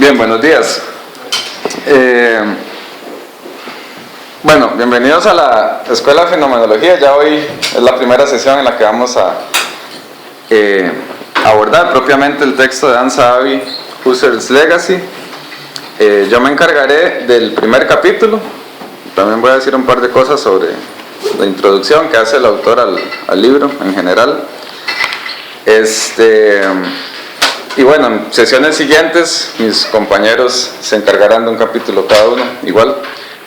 Bien, buenos días. Bueno, bienvenidos a la Escuela de Fenomenología. Ya hoy es la primera sesión en la que vamos a abordar propiamente el texto de Dan Zahavi, Husserl's Legacy. Yo me encargaré del primer capítulo. También voy a decir un par de cosas sobre la introducción que hace el autor al libro en general. Y bueno, en sesiones siguientes mis compañeros se encargarán de un capítulo cada uno, igual,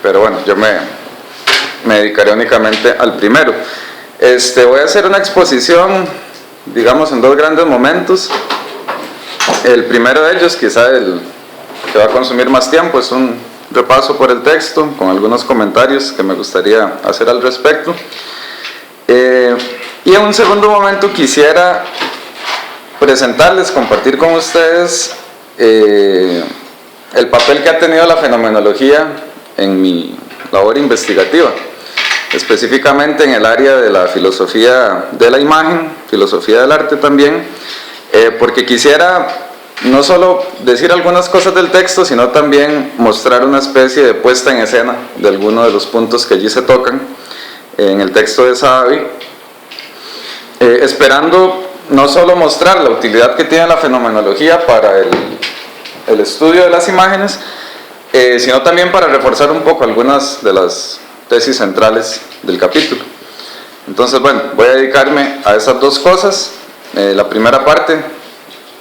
pero bueno, yo me dedicaré únicamente al primero. Voy a hacer una exposición, digamos, en dos grandes momentos. El primero de ellos, quizá el que va a consumir más tiempo, es un repaso por el texto, con algunos comentarios que me gustaría hacer al respecto. Y en un segundo momento quisiera presentarles, compartir con ustedes el papel que ha tenido la fenomenología en mi labor investigativa, específicamente en el área de la filosofía de la imagen, filosofía del arte también, porque quisiera no solo decir algunas cosas del texto, sino también mostrar una especie de puesta en escena de algunos de los puntos que allí se tocan en el texto de Zahavi, esperando no solo mostrar la utilidad que tiene la fenomenología para el estudio de las imágenes, sino también para reforzar un poco algunas de las tesis centrales del capítulo. Entonces, bueno, voy a dedicarme a esas dos cosas. La primera parte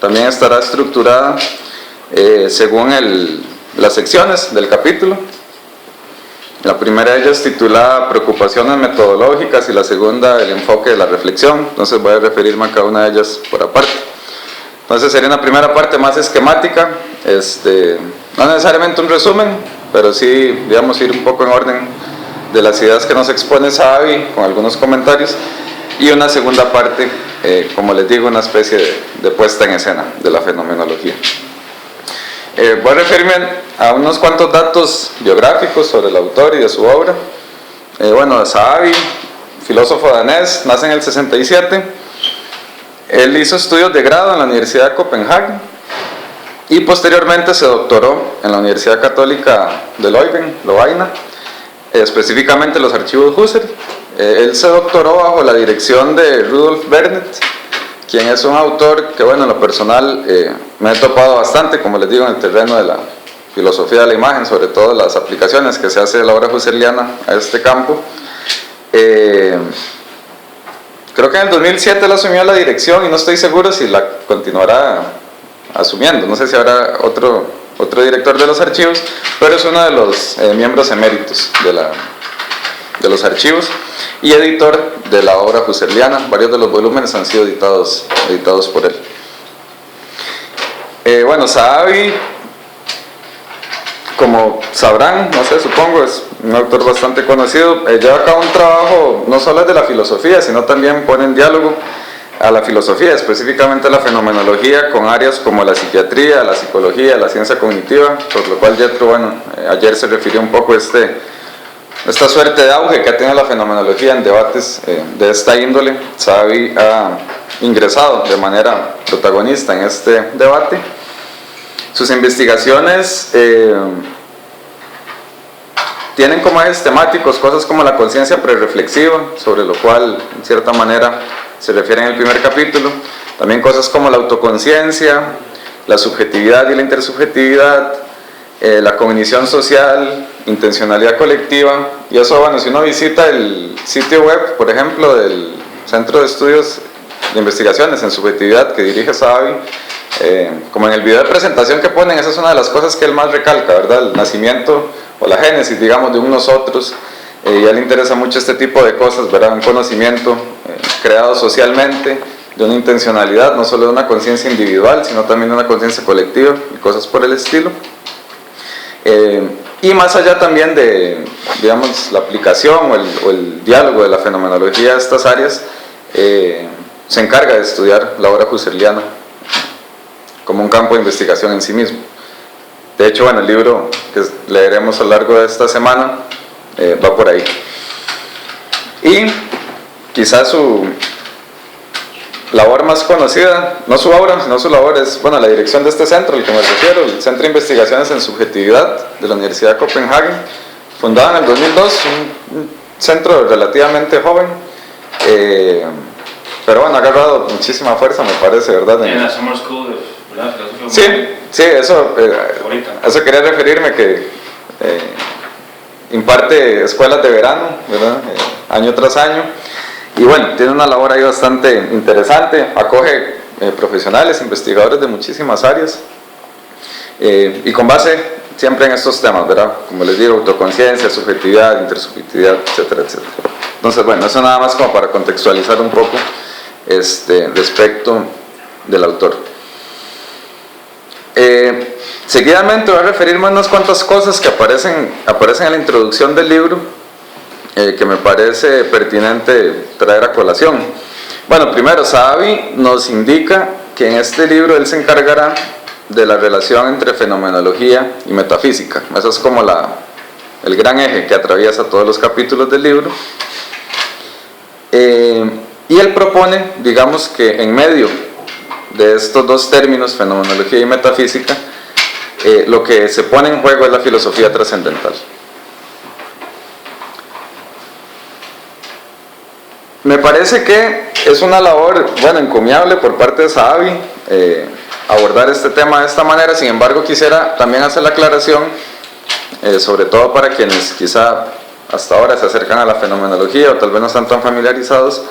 también estará estructurada según las secciones del capítulo. La primera de ellas titulada Preocupaciones metodológicas y la segunda el enfoque de la reflexión. Entonces voy a referirme a cada una de ellas por aparte. Entonces sería una primera parte más esquemática, no necesariamente un resumen, pero sí, digamos, ir un poco en orden de las ideas que nos expone Zahavi con algunos comentarios, y una segunda parte, como les digo, una especie de puesta en escena de la fenomenología. Voy a referirme a unos cuantos datos biográficos sobre el autor y de su obra. Bueno, Zahavi, filósofo danés, nace en el 67. Él hizo estudios de grado en la Universidad de Copenhague y posteriormente se doctoró en la Universidad Católica de Leuven, Lovaina, específicamente en los archivos Husserl. Él se doctoró bajo la dirección de Rudolf Bernet, quien es un autor que, bueno, en lo personal me he topado bastante, como les digo, en el terreno de la filosofía de la imagen, sobre todo las aplicaciones que se hace de la obra husserliana a este campo. Creo que en el 2007 él asumió la dirección y no estoy seguro si la continuará asumiendo, no sé si habrá otro director de los archivos, pero es uno de los miembros eméritos de los archivos y editor de la obra husserliana. Varios de los volúmenes han sido editados por él. Bueno, Zahavi, como sabrán, no sé, supongo, es un autor bastante conocido. Lleva a cabo un trabajo no solo de la filosofía, sino también pone en diálogo a la filosofía, específicamente a la fenomenología, con áreas como la psiquiatría, la psicología, la ciencia cognitiva, por lo cual Jethro, bueno, ayer se refirió un poco a esta suerte de auge que ha tenido la fenomenología en debates de esta índole. Zahavi ha ingresado de manera protagonista en este debate. Sus investigaciones tienen como ejes temáticos cosas como la conciencia prereflexiva, sobre lo cual en cierta manera se refiere en el primer capítulo. También cosas como la autoconciencia, la subjetividad y la intersubjetividad, la cognición social, intencionalidad colectiva. Y eso, bueno, si uno visita el sitio web, por ejemplo, del Centro de Estudios de Investigaciones en Subjetividad que dirige Zahavi, como en el video de presentación que ponen, esa es una de las cosas que él más recalca, ¿verdad? El nacimiento o la génesis, digamos, de un nosotros. Y a él le interesa mucho este tipo de cosas, ¿verdad? Un conocimiento creado socialmente, de una intencionalidad, no solo de una conciencia individual, sino también de una conciencia colectiva y cosas por el estilo. Y más allá también de, digamos, la aplicación o el diálogo de la fenomenología a estas áreas, se encarga de estudiar la obra husserliana como un campo de investigación en sí mismo. De hecho, bueno, el libro que leeremos a lo largo de esta semana va por ahí. Y quizás labor más conocida, no su obra, sino su labor, es bueno, la dirección de este centro, al que me refiero, el Centro de Investigaciones en Subjetividad de la Universidad de Copenhague, fundado en el 2002, un centro relativamente joven, pero bueno, ha agarrado muchísima fuerza, me parece, ¿verdad? En la Summer School, ¿verdad? Sí, eso quería referirme, que imparte escuelas de verano, ¿verdad? Año tras año, y bueno, tiene una labor ahí bastante interesante, acoge profesionales, investigadores de muchísimas áreas, y con base siempre en estos temas, ¿verdad? Como les digo, autoconciencia, subjetividad, intersubjetividad, etcétera, etcétera. Entonces, bueno, eso nada más como para contextualizar un poco respecto del autor. Seguidamente voy a referirme a unas cuantas cosas que aparecen en la introducción del libro, que me parece pertinente traer a colación. Bueno, primero, Sahabi nos indica que en este libro él se encargará de la relación entre fenomenología y metafísica. Eso es como el gran eje que atraviesa todos los capítulos del libro. Y él propone, digamos, que en medio de estos dos términos, fenomenología y metafísica, lo que se pone en juego es la filosofía trascendental. Me parece que es una labor, bueno, encomiable por parte de Sahabi, abordar este tema de esta manera. Sin embargo, quisiera también hacer la aclaración, sobre todo para quienes quizá hasta ahora se acercan a la fenomenología o tal vez no están tan familiarizados,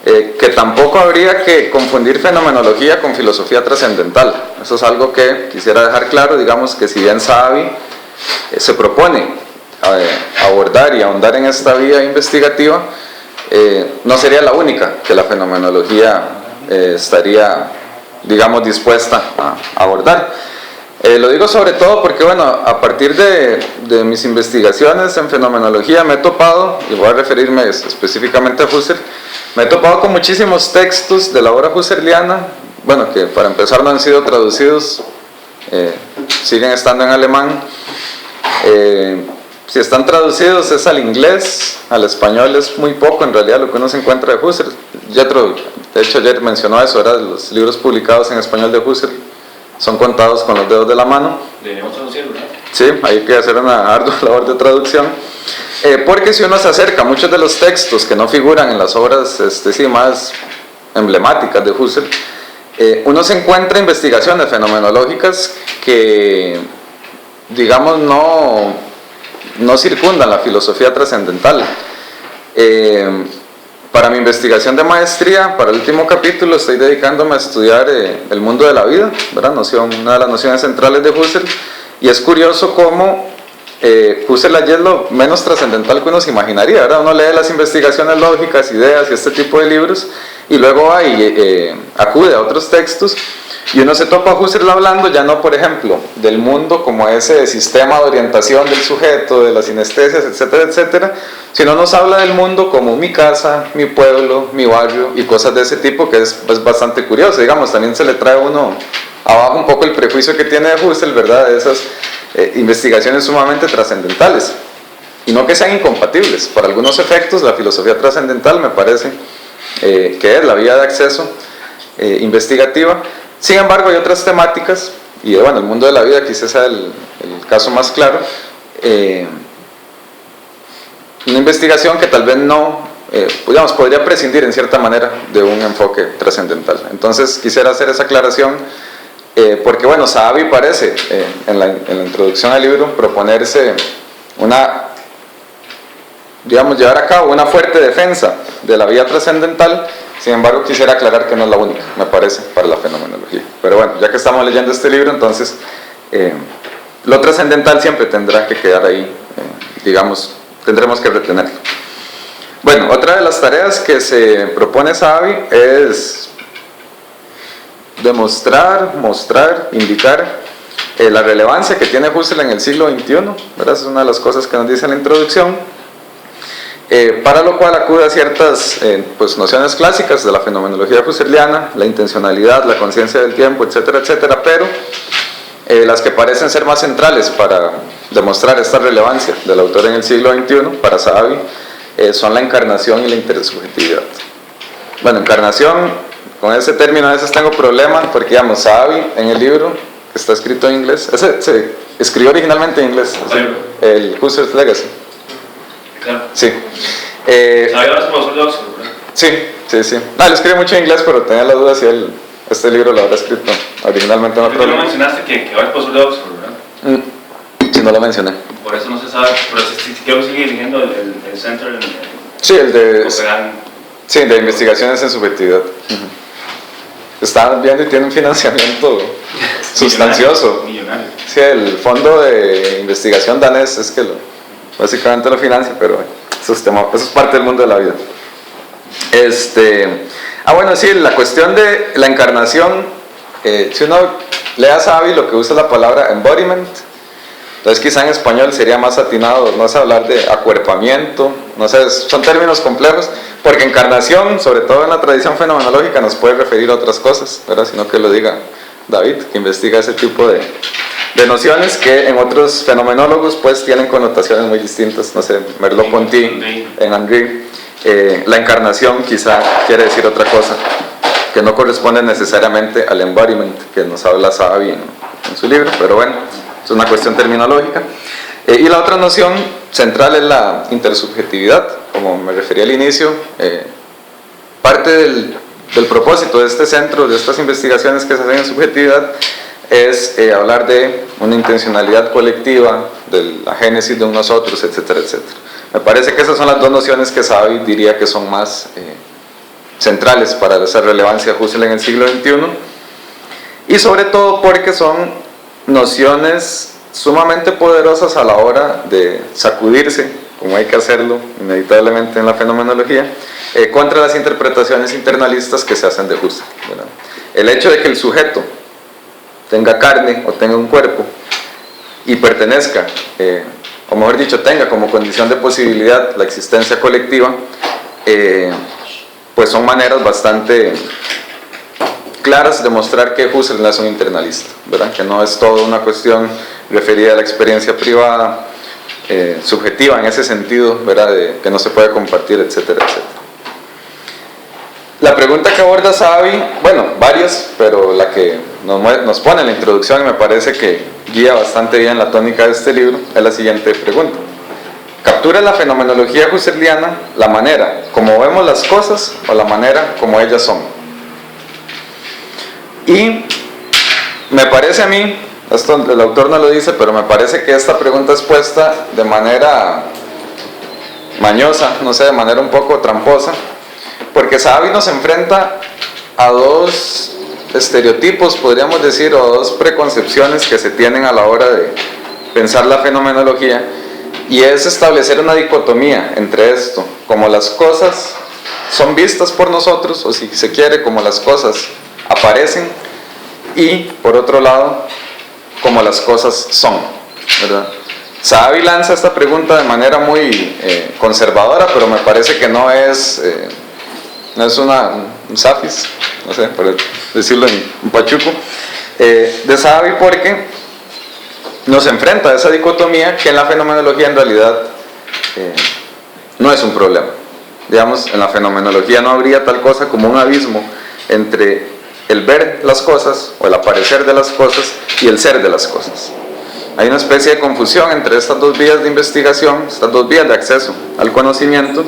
que tampoco habría que confundir fenomenología con filosofía trascendental. Eso es algo que quisiera dejar claro. Digamos que si bien Sahabi se propone abordar y ahondar en esta vía investigativa, no sería la única que la fenomenología estaría, digamos, dispuesta a abordar. Lo digo sobre todo porque, bueno, a partir de mis investigaciones en fenomenología me he topado, y voy a referirme específicamente a Husserl, me he topado con muchísimos textos de la obra husserliana, bueno, que para empezar no han sido traducidos, siguen estando en alemán. Si están traducidos es al inglés, al español es muy poco en realidad lo que uno se encuentra de Husserl. Jethro, de hecho ayer mencionó eso, ¿verdad? Los libros publicados en español de Husserl son contados con los dedos de la mano. Deberíamos traducirlo, ¿no? Sí, hay que hacer una ardua labor de traducción, porque si uno se acerca a muchos de los textos que no figuran en las obras más emblemáticas de Husserl, uno se encuentra investigaciones fenomenológicas que, digamos, no circundan la filosofía trascendental. Para mi investigación de maestría, para el último capítulo, estoy dedicándome a estudiar el mundo de la vida, ¿verdad? Una de las nociones centrales de Husserl, y es curioso cómo Husserl allí es lo menos trascendental que uno se imaginaría, ¿verdad? Uno lee las investigaciones lógicas, ideas y este tipo de libros, y luego va y acude a otros textos, y uno se topa a Husserl hablando ya no, por ejemplo, del mundo como ese sistema de orientación del sujeto, de las sinestesias, etcétera, etcétera, sino nos habla del mundo como mi casa, mi pueblo, mi barrio y cosas de ese tipo, que es bastante curioso. Digamos, también se le trae a uno abajo un poco el prejuicio que tiene de Husserl, ¿verdad? De esas investigaciones sumamente trascendentales, y no que sean incompatibles. Para algunos efectos, la filosofía trascendental me parece que es la vía de acceso investigativa. Sin embargo, hay otras temáticas, y bueno, el mundo de la vida quizás sea el caso más claro, una investigación que tal vez no, digamos, podría prescindir en cierta manera de un enfoque trascendental. Entonces quisiera hacer esa aclaración, porque bueno, Sahabi parece, en la introducción al libro, proponerse llevar a cabo una fuerte defensa de la vía trascendental. Sin embargo, quisiera aclarar que no es la única, me parece, para la fenomenología. Pero bueno, ya que estamos leyendo este libro, entonces lo trascendental siempre tendrá que quedar ahí, digamos, tendremos que retenerlo. Bueno, otra de las tareas que se propone Sahabi es demostrar, mostrar, indicar la relevancia que tiene Husserl en el siglo XXI, ¿verdad? Esa es una de las cosas que nos dice en la introducción. Para lo cual acude a ciertas nociones clásicas de la fenomenología husserliana, la intencionalidad, la conciencia del tiempo, etcétera, etcétera, pero las que parecen ser más centrales para demostrar esta relevancia del autor en el siglo XXI, para Sahabi, son la encarnación y la intersubjetividad. Bueno, encarnación, con ese término a veces tengo problemas porque, digamos, Sahabi en el libro, que está escrito en inglés, ese se escribió originalmente en inglés, el Husserl's Legacy. Claro. Sí. Ahora es profesor de Oxford, ¿verdad? Sí. Él escribe mucho en inglés, pero tenía la duda si este libro lo habrá escrito originalmente en otro Tú no idioma. mencionaste que ahora es profesor de Oxford, ¿verdad? Sí, no lo mencioné. Por eso no se sabe, pero sí creo que sigue dirigiendo el centro en Sí, el de... Copenhague. Sí, de investigaciones en subjetividad. Estaban viendo y tiene un financiamiento sustancioso. Millonario. Sí, el fondo de investigación danés es que básicamente lo financia, pero eso es parte del mundo de la vida. Bueno, sí, la cuestión de la encarnación, si uno lee a Sahabi, lo que usa la palabra embodiment, entonces quizá en español sería más atinado, no sé, hablar de acuerpamiento, no sé, son términos complejos, porque encarnación, sobre todo en la tradición fenomenológica, nos puede referir a otras cosas, ¿verdad? Sino que lo diga David, que investiga ese tipo de nociones que en otros fenomenólogos pues tienen connotaciones muy distintas, no sé, Merleau-Ponty, en Henry, la encarnación quizá quiere decir otra cosa, que no corresponde necesariamente al embodiment que nos habla Sahabi en su libro, pero bueno, es una cuestión terminológica. Y la otra noción central es la intersubjetividad, como me refería al inicio. Parte del propósito de este centro, de estas investigaciones que se hacen en subjetividad, es hablar de una intencionalidad colectiva, de la génesis de un nosotros, etcétera, etcétera. Me parece que esas son las dos nociones que Sahabi diría que son más centrales para esa relevancia de Husserl en el siglo XXI, y sobre todo porque son nociones sumamente poderosas a la hora de sacudirse, como hay que hacerlo inevitablemente en la fenomenología, contra las interpretaciones internalistas que se hacen de Husserl, ¿verdad? El hecho de que el sujeto tenga carne o tenga un cuerpo y pertenezca, o mejor dicho, tenga como condición de posibilidad la existencia colectiva, pues son maneras bastante claras de mostrar que Husserl no es un internalista, ¿verdad? Que no es todo una cuestión referida a la experiencia privada, subjetiva en ese sentido, ¿verdad? Que no se puede compartir, etcétera, etcétera. La pregunta que aborda Sahabi, bueno, varias, pero la que nos pone en la introducción y me parece que guía bastante bien la tónica de este libro, es la siguiente pregunta. ¿Captura la fenomenología husserliana la manera como vemos las cosas o la manera como ellas son? Y me parece a mí, esto el autor no lo dice, pero me parece que esta pregunta es puesta de manera mañosa, no sé, de manera un poco tramposa, porque Sahabi nos enfrenta a dos estereotipos, podríamos decir, o dos preconcepciones que se tienen a la hora de pensar la fenomenología, y es establecer una dicotomía entre esto, como las cosas son vistas por nosotros, o si se quiere, como las cosas aparecen, y por otro lado, como las cosas son, ¿verdad? Sahabi lanza esta pregunta de manera muy conservadora, pero me parece que no es un safis, no sé, por decirlo en pachuco, de Sahabi, porque nos enfrenta a esa dicotomía que en la fenomenología en realidad no es un problema. Digamos, en la fenomenología no habría tal cosa como un abismo entre el ver las cosas o el aparecer de las cosas y el ser de las cosas. Hay una especie de confusión entre estas dos vías de investigación, estas dos vías de acceso al conocimiento,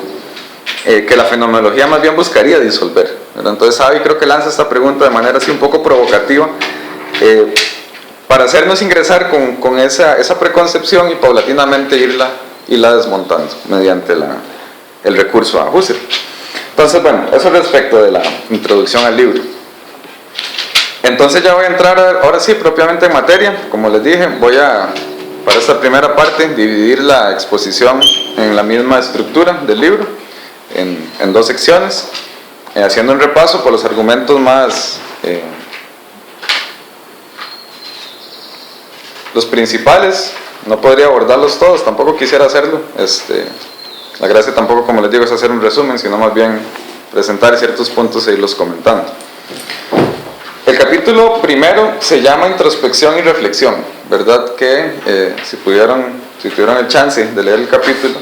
que la fenomenología más bien buscaría disolver, ¿verdad? Entonces Sahabi creo que lanza esta pregunta de manera así un poco provocativa, para hacernos ingresar con esa preconcepción y paulatinamente irla desmontando mediante el recurso a Husserl. Entonces, bueno, eso respecto de la introducción al libro. Entonces ya voy a entrar ahora sí propiamente en materia. Como les dije, para esta primera parte, dividir la exposición en la misma estructura del libro, en dos secciones, haciendo un repaso por los argumentos más los principales. No podría abordarlos todos, tampoco quisiera hacerlo. La gracia tampoco, como les digo, es hacer un resumen, sino más bien presentar ciertos puntos e irlos comentando. El capítulo primero se llama Introspección y Reflexión, ¿verdad? Que si tuvieron el chance de leer el capítulo,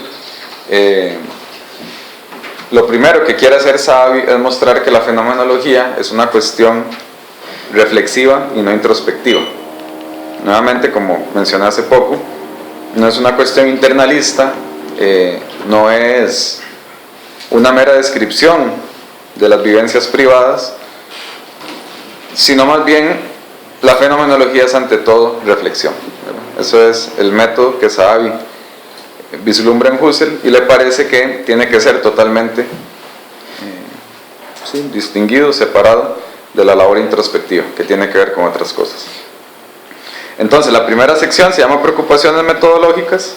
lo primero que quiere hacer Sahabi es mostrar que la fenomenología es una cuestión reflexiva y no introspectiva. Nuevamente, como mencioné hace poco, no es una cuestión internalista, no es una mera descripción de las vivencias privadas, sino más bien la fenomenología es ante todo reflexión, ¿verdad? Eso es el método que Sahabi vislumbra en Husserl y le parece que tiene que ser totalmente distinguido, separado de la labor introspectiva, que tiene que ver con otras cosas. Entonces, la primera sección se llama Preocupaciones metodológicas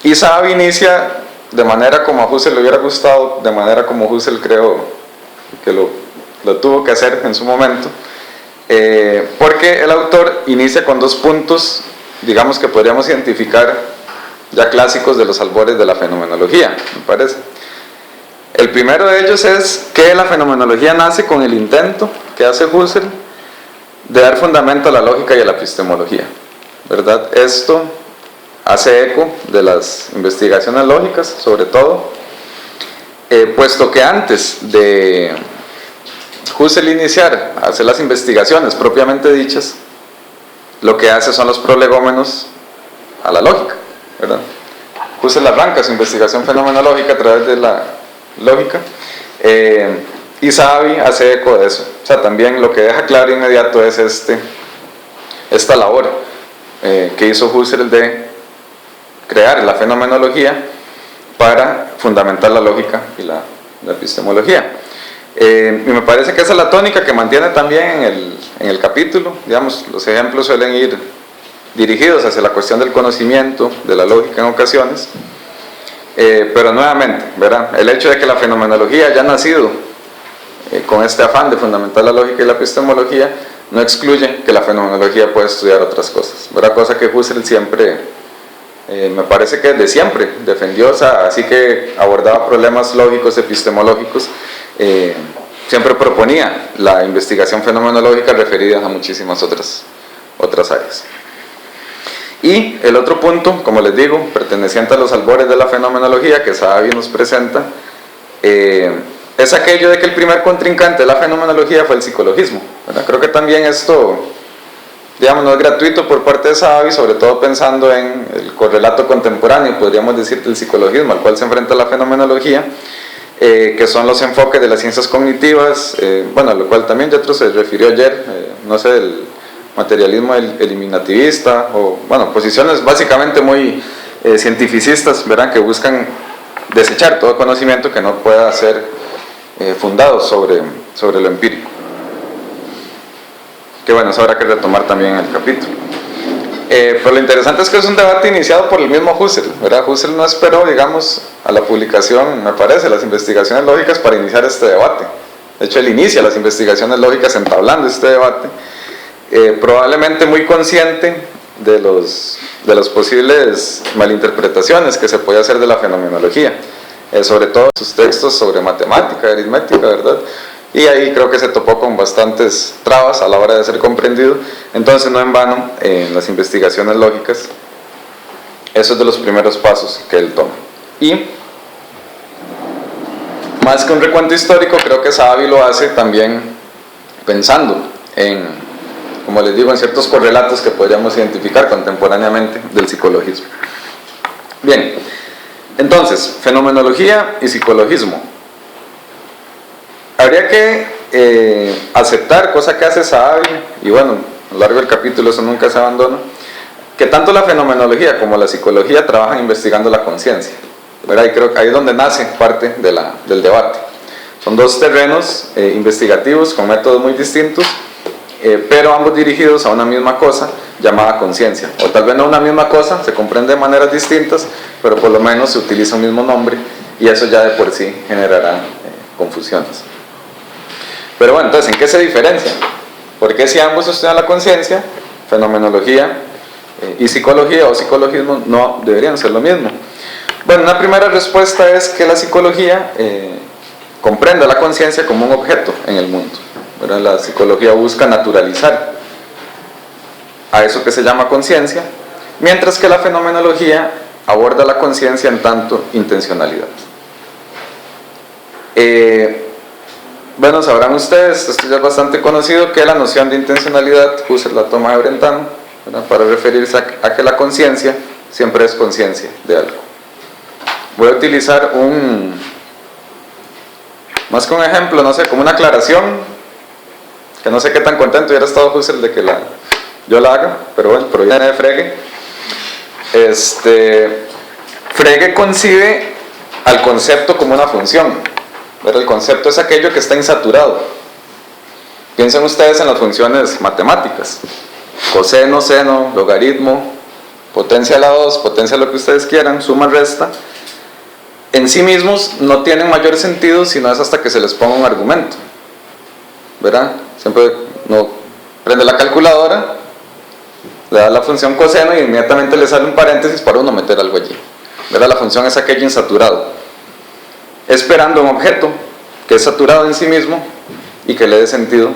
y Sahabi inicia de manera como a Husserl le hubiera gustado, de manera como Husserl creo que lo tuvo que hacer en su momento, porque el autor inicia con dos puntos, digamos que podríamos identificar ya clásicos de los albores de la fenomenología, me parece. El primero de ellos es que la fenomenología nace con el intento que hace Husserl de dar fundamento a la lógica y a la epistemología, ¿verdad? Esto hace eco de las investigaciones lógicas, sobre todo, puesto que antes de Husserl iniciar a hacer las investigaciones propiamente dichas, lo que hace son los prolegómenos a la lógica, ¿verdad? Husserl arranca su investigación fenomenológica a través de la lógica, y Sahabi hace eco de eso. O sea, también lo que deja claro inmediato es esta labor que hizo Husserl de crear la fenomenología para fundamentar la lógica y la epistemología. Y me parece que esa es la tónica que mantiene también en el capítulo. Digamos, los ejemplos suelen ir dirigidos hacia la cuestión del conocimiento, de la lógica en ocasiones, pero nuevamente, ¿verdad? El hecho de que la fenomenología haya nacido con este afán de fundamentar la lógica y la epistemología no excluye que la fenomenología pueda estudiar otras cosas, ¿verdad? Cosa que Husserl siempre, me parece que desde siempre defendió, o sea, así que abordaba problemas lógicos, epistemológicos, siempre proponía la investigación fenomenológica referida a muchísimas otras áreas. Y el otro punto, como les digo, perteneciente a los albores de la fenomenología que Sahabi nos presenta, es aquello de que el primer contrincante de la fenomenología fue el psicologismo, ¿verdad? Creo que también esto, digamos, no es gratuito por parte de Sahabi, sobre todo pensando en el correlato contemporáneo, podríamos decir, del psicologismo al cual se enfrenta la fenomenología, que son los enfoques de las ciencias cognitivas, bueno, a lo cual también Jethro se refirió ayer, no sé, el materialismo eliminativista, o bueno, posiciones básicamente muy cientificistas, ¿verdad? Que buscan desechar todo conocimiento que no pueda ser fundado sobre lo empírico. Que bueno, eso habrá que retomar también en el capítulo. Pero lo interesante es que es un debate iniciado por el mismo Husserl, ¿verdad? Husserl no esperó, digamos, a la publicación, me parece, las investigaciones lógicas para iniciar este debate. De hecho, él inicia las investigaciones lógicas entablando este debate, probablemente muy consciente de las posibles malinterpretaciones que se puede hacer de la fenomenología, sobre todo sus textos sobre matemática, aritmética, ¿verdad? Y ahí creo que se topó con bastantes trabas a la hora de ser comprendido. Entonces, no en vano, en las investigaciones lógicas, eso es de los primeros pasos que él toma. Y más que un recuento histórico, creo que Sahabi lo hace también pensando en, como les digo, en ciertos correlatos que podríamos identificar contemporáneamente del psicologismo. Bien, entonces, fenomenología y psicologismo. Habría que aceptar, cosa que hace Sahabi, y bueno, a lo largo del capítulo eso nunca se abandona, que tanto la fenomenología como la psicología trabajan investigando la conciencia, ¿verdad? Y creo que ahí es donde nace parte del debate. Son dos terrenos investigativos con métodos muy distintos, pero ambos dirigidos a una misma cosa llamada conciencia, o tal vez no una misma cosa, se comprende de maneras distintas, pero por lo menos se utiliza un mismo nombre, y eso ya de por sí generará confusiones. Pero bueno, entonces, ¿en qué se diferencian? Porque si ambos estudian la conciencia, fenomenología y psicología o psicologismo no deberían ser lo mismo? Bueno, una primera respuesta es que la psicología comprende la conciencia como un objeto en el mundo, ¿verdad? La psicología busca naturalizar a eso que se llama conciencia, mientras que la fenomenología aborda la conciencia en tanto intencionalidad. Bueno, sabrán ustedes, esto ya es bastante conocido, que la noción de intencionalidad, Husserl la toma de Brentano, ¿verdad?, para referirse a que la conciencia siempre es conciencia de algo. Voy a utilizar más que un ejemplo, no sé, como una aclaración, que no sé qué tan contento hubiera estado Husserl de que yo la haga, pero bueno, proviene de Frege. Frege concibe al concepto como una función, pero el concepto es aquello que está insaturado. Piensen ustedes en las funciones matemáticas: coseno, seno, logaritmo, potencia a la 2, potencia a lo que ustedes quieran, suma, resta. En sí mismos no tienen mayor sentido si no es hasta que se les ponga un argumento, ¿verdad? Siempre uno prende la calculadora, le da la función coseno y inmediatamente le sale un paréntesis para uno meter algo allí, ¿verdad? La función es aquello insaturado, esperando un objeto que es saturado en sí mismo y que le dé sentido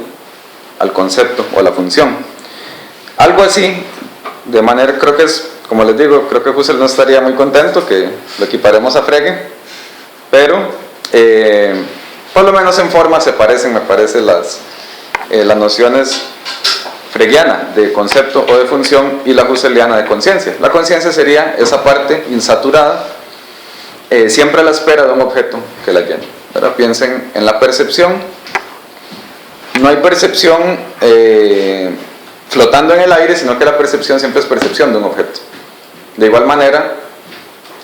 al concepto o a la función. Algo así, de manera, creo que es, como les digo, creo que Husserl no estaría muy contento que lo equiparemos a Frege, pero por lo menos en forma se parecen, me parece, las nociones fregiana de concepto o de función y la husserliana de conciencia. La conciencia sería esa parte insaturada, siempre a la espera de un objeto que la llene, ¿verdad? Piensen en la percepción. No hay percepción flotando en el aire, sino que la percepción siempre es percepción de un objeto. De igual manera,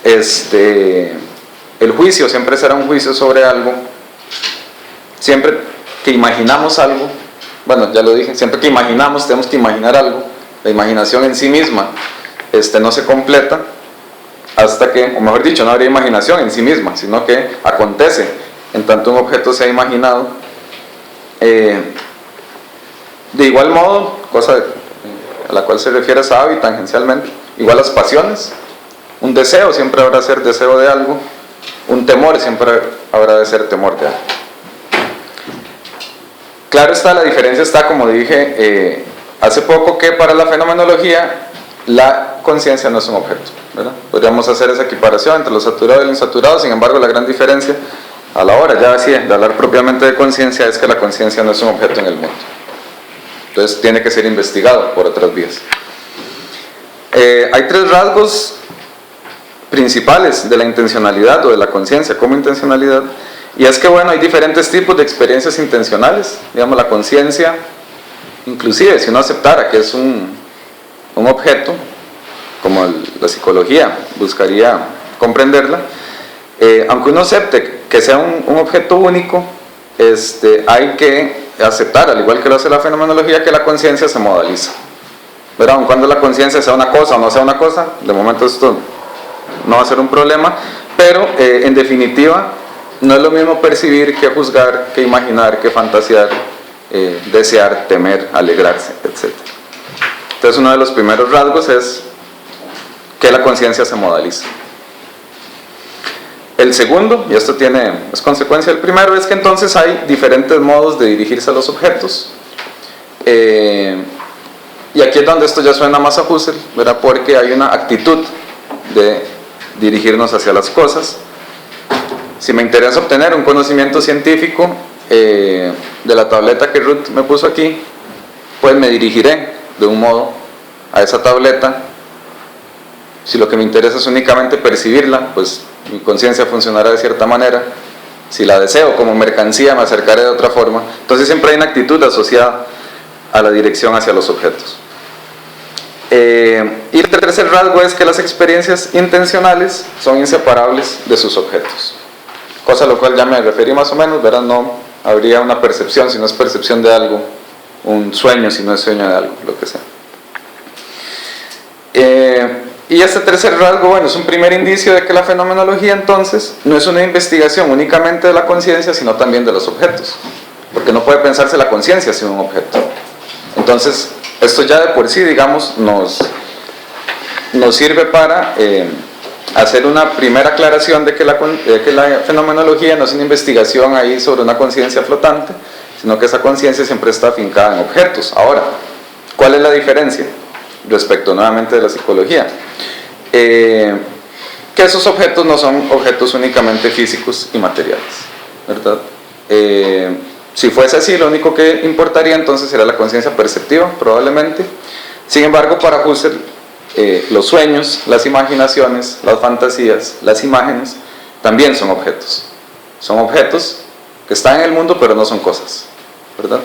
el juicio siempre será un juicio sobre algo. Siempre que imaginamos algo, bueno, ya lo dije, siempre que imaginamos tenemos que imaginar algo. La imaginación en sí misma no se completa hasta que, o mejor dicho, no habría imaginación en sí misma, sino que acontece en tanto un objeto sea imaginado. De igual modo, cosa a la cual se refiere Sabi tangencialmente, igual las pasiones. Un deseo siempre habrá de ser deseo de algo, un temor siempre habrá de ser temor de algo. Claro está, la diferencia está, como dije hace poco, que para la fenomenología la conciencia no es un objeto, ¿verdad? Podríamos hacer esa equiparación entre lo saturado y lo insaturado. Sin embargo, la gran diferencia a la hora ya así de hablar propiamente de conciencia es que la conciencia no es un objeto en el mundo. Entonces tiene que ser investigado por otras vías. Hay tres rasgos principales de la intencionalidad o de la conciencia como intencionalidad, y es que, bueno, hay diferentes tipos de experiencias intencionales. Digamos, la conciencia, inclusive si uno aceptara que es un objeto, como la psicología buscaría comprenderla, aunque uno acepte que sea un objeto único, hay que aceptar, al igual que lo hace la fenomenología, que la conciencia se modaliza, pero aun cuando la conciencia sea una cosa o no sea una cosa, de momento esto no va a ser un problema, pero en definitiva no es lo mismo percibir que juzgar, que imaginar, que fantasear, desear, temer, alegrarse, etc. Entonces uno de los primeros rasgos es que la conciencia se modaliza. El segundo, y esto es consecuencia del primero, es que entonces hay diferentes modos de dirigirse a los objetos. Y aquí es donde esto ya suena más a Husserl, ¿verdad? Porque hay una actitud de dirigirnos hacia las cosas. Si me interesa obtener un conocimiento científico de la tableta que Ruth me puso aquí, pues me dirigiré de un modo a esa tableta. Si lo que me interesa es únicamente percibirla, pues mi conciencia funcionará de cierta manera. Si la deseo como mercancía, me acercaré de otra forma. Entonces siempre hay una actitud asociada a la dirección hacia los objetos. Y el tercer rasgo es que las experiencias intencionales son inseparables de sus objetos, cosa a lo cual ya me referí más o menos, ¿verdad? No habría una percepción si no es percepción de algo, un sueño si no es sueño de algo, lo que sea. Y este tercer rasgo, bueno, es un primer indicio de que la fenomenología entonces no es una investigación únicamente de la conciencia, sino también de los objetos, porque no puede pensarse la conciencia sin un objeto. Entonces esto ya de por sí, digamos, nos sirve para hacer una primera aclaración de que la fenomenología no es una investigación ahí sobre una conciencia flotante, sino que esa conciencia siempre está afincada en objetos. Ahora, ¿cuál es la diferencia respecto nuevamente de la psicología? Que esos objetos no son objetos únicamente físicos y materiales. ¿verdad? Si fuese así, lo único que importaría entonces sería la conciencia perceptiva, probablemente. Sin embargo, para Husserl, los sueños, las imaginaciones, las fantasías, las imágenes, también son objetos. Son objetos que están en el mundo, pero no son cosas, ¿verdad?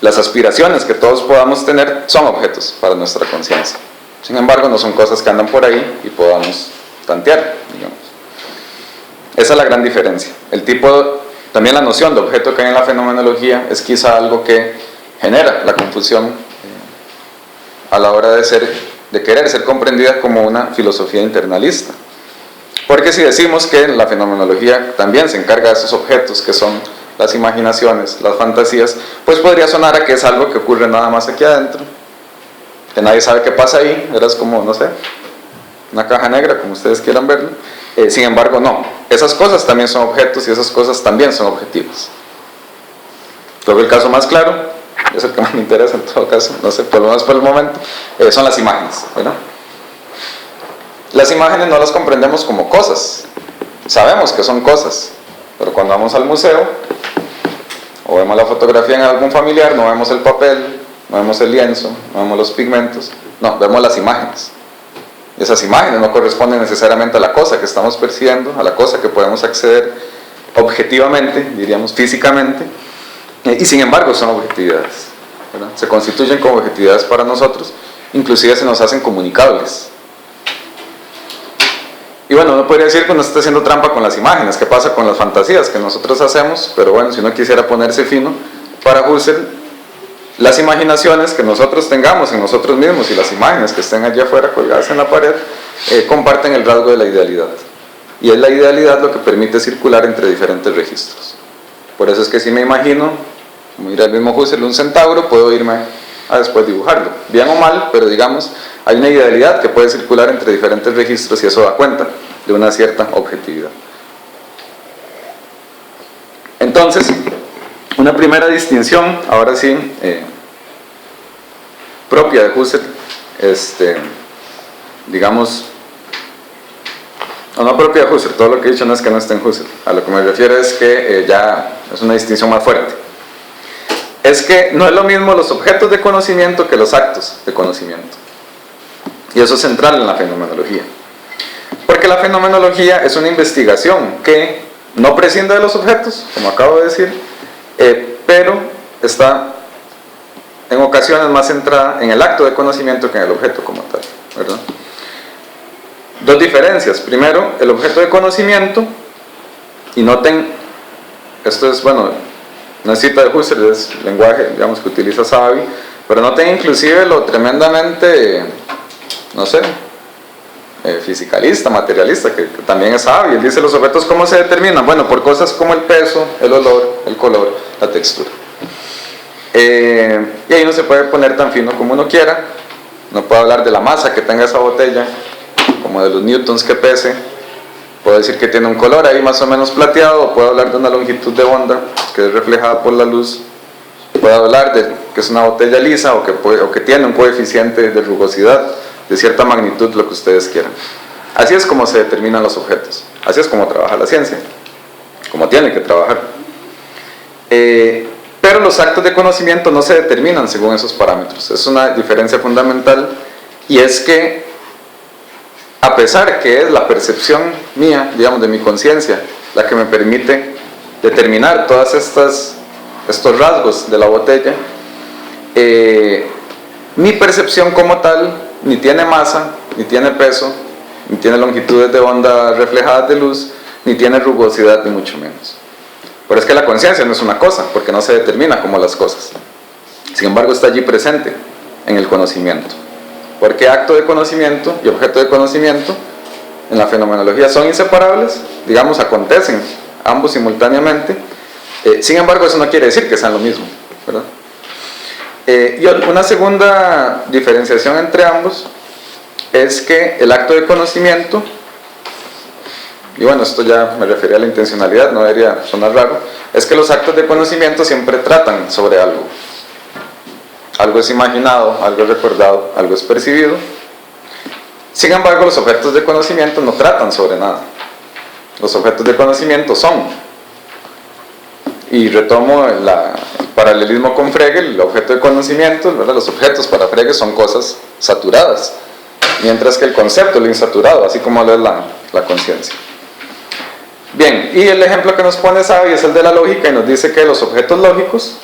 Las aspiraciones que todos podamos tener son objetos para nuestra conciencia. Sin embargo, no son cosas que andan por ahí y podamos tantear, digamos. Esa es la gran diferencia. También la noción de objeto que hay en la fenomenología es quizá algo que genera la confusión a la hora de querer ser comprendida como una filosofía internalista. Porque si decimos que la fenomenología también se encarga de esos objetos que son las imaginaciones, las fantasías, pues podría sonar a que es algo que ocurre nada más aquí adentro, que nadie sabe qué pasa ahí, eras como, no sé, una caja negra, como ustedes quieran verlo. Sin embargo, no, esas cosas también son objetos y esas cosas también son objetivas. Creo que el caso más claro, es el que más me interesa en todo caso, no sé, por lo menos por el momento, son las imágenes, ¿verdad? Las imágenes no las comprendemos como cosas, sabemos que son cosas, pero cuando vamos al museo o vemos la fotografía en algún familiar, no vemos el papel, no vemos el lienzo, no vemos los pigmentos, no, vemos las imágenes. Esas imágenes no corresponden necesariamente a la cosa que estamos percibiendo, a la cosa que podemos acceder objetivamente, diríamos físicamente, y sin embargo son objetividades, ¿verdad? Se constituyen como objetividades para nosotros, inclusive se nos hacen comunicables. Y bueno, uno podría decir que uno está haciendo trampa con las imágenes. ¿Qué pasa con las fantasías que nosotros hacemos? Pero bueno, si uno quisiera ponerse fino, para Husserl, las imaginaciones que nosotros tengamos en nosotros mismos y las imágenes que estén allá afuera colgadas en la pared comparten el rasgo de la idealidad. Y es la idealidad lo que permite circular entre diferentes registros. Por eso es que si me imagino, como dirá el mismo Husserl, un centauro, puedo irme a después dibujarlo, bien o mal, pero digamos, hay una idealidad que puede circular entre diferentes registros y eso da cuenta de una cierta objetividad. Entonces, una primera distinción, ahora sí, propia de Husserl, digamos, no propia de Husserl, todo lo que he dicho no es que no esté en Husserl, a lo que me refiero es que ya es una distinción más fuerte. Es que no es lo mismo los objetos de conocimiento que los actos de conocimiento. Y eso es central en la fenomenología. Porque la fenomenología es una investigación que no prescinde de los objetos, como acabo de decir, pero está en ocasiones más centrada en el acto de conocimiento que en el objeto como tal, ¿verdad? Dos diferencias. Primero, el objeto de conocimiento, y noten, esto es, bueno, una cita de Husserl, es lenguaje, digamos, que utiliza Savi, pero noten inclusive lo tremendamente, no sé, fisicalista, materialista, que también es Savi. Él dice, los objetos, ¿cómo se determinan? Bueno, por cosas como el peso, el olor, el color, la textura. Y ahí no se puede poner tan fino como uno quiera, no puedo hablar de la masa que tenga esa botella, como de los newtons que pese, puedo decir que tiene un color ahí más o menos plateado, o puedo hablar de una longitud de onda que es reflejada por la luz, puedo hablar de que es una botella lisa o que tiene un coeficiente de rugosidad de cierta magnitud, lo que ustedes quieran. Así es como se determinan los objetos, así es como trabaja la ciencia, como tiene que trabajar. Pero los actos de conocimiento no se determinan según esos parámetros. Es una diferencia fundamental, y es que a pesar que es la percepción mía, digamos, de mi conciencia, la que me permite determinar todas estos rasgos de la botella, mi percepción como tal ni tiene masa, ni tiene peso, ni tiene longitudes de onda reflejadas de luz, ni tiene rugosidad, ni mucho menos. Pero es que la conciencia no es una cosa, porque no se determina como las cosas. Sin embargo, está allí presente en el conocimiento. Porque acto de conocimiento y objeto de conocimiento en la fenomenología son inseparables, digamos, acontecen ambos simultáneamente. Sin embargo, eso no quiere decir que sean lo mismo, ¿verdad? Y una segunda diferenciación entre ambos es que el acto de conocimiento, y bueno, esto ya me refería a la intencionalidad, no debería sonar raro, es que los actos de conocimiento siempre tratan sobre algo. Algo es imaginado, algo es recordado, algo es percibido. Sin embargo, los objetos de conocimiento no tratan sobre nada. los objetos de conocimiento son. Y retomo el paralelismo con Frege, el objeto de conocimiento, ¿verdad? Los objetos para Frege son cosas saturadas, mientras que el concepto es lo insaturado, así como lo es la conciencia. Bien, y el ejemplo que nos pone Xavi es el de la lógica y nos dice que los objetos lógicos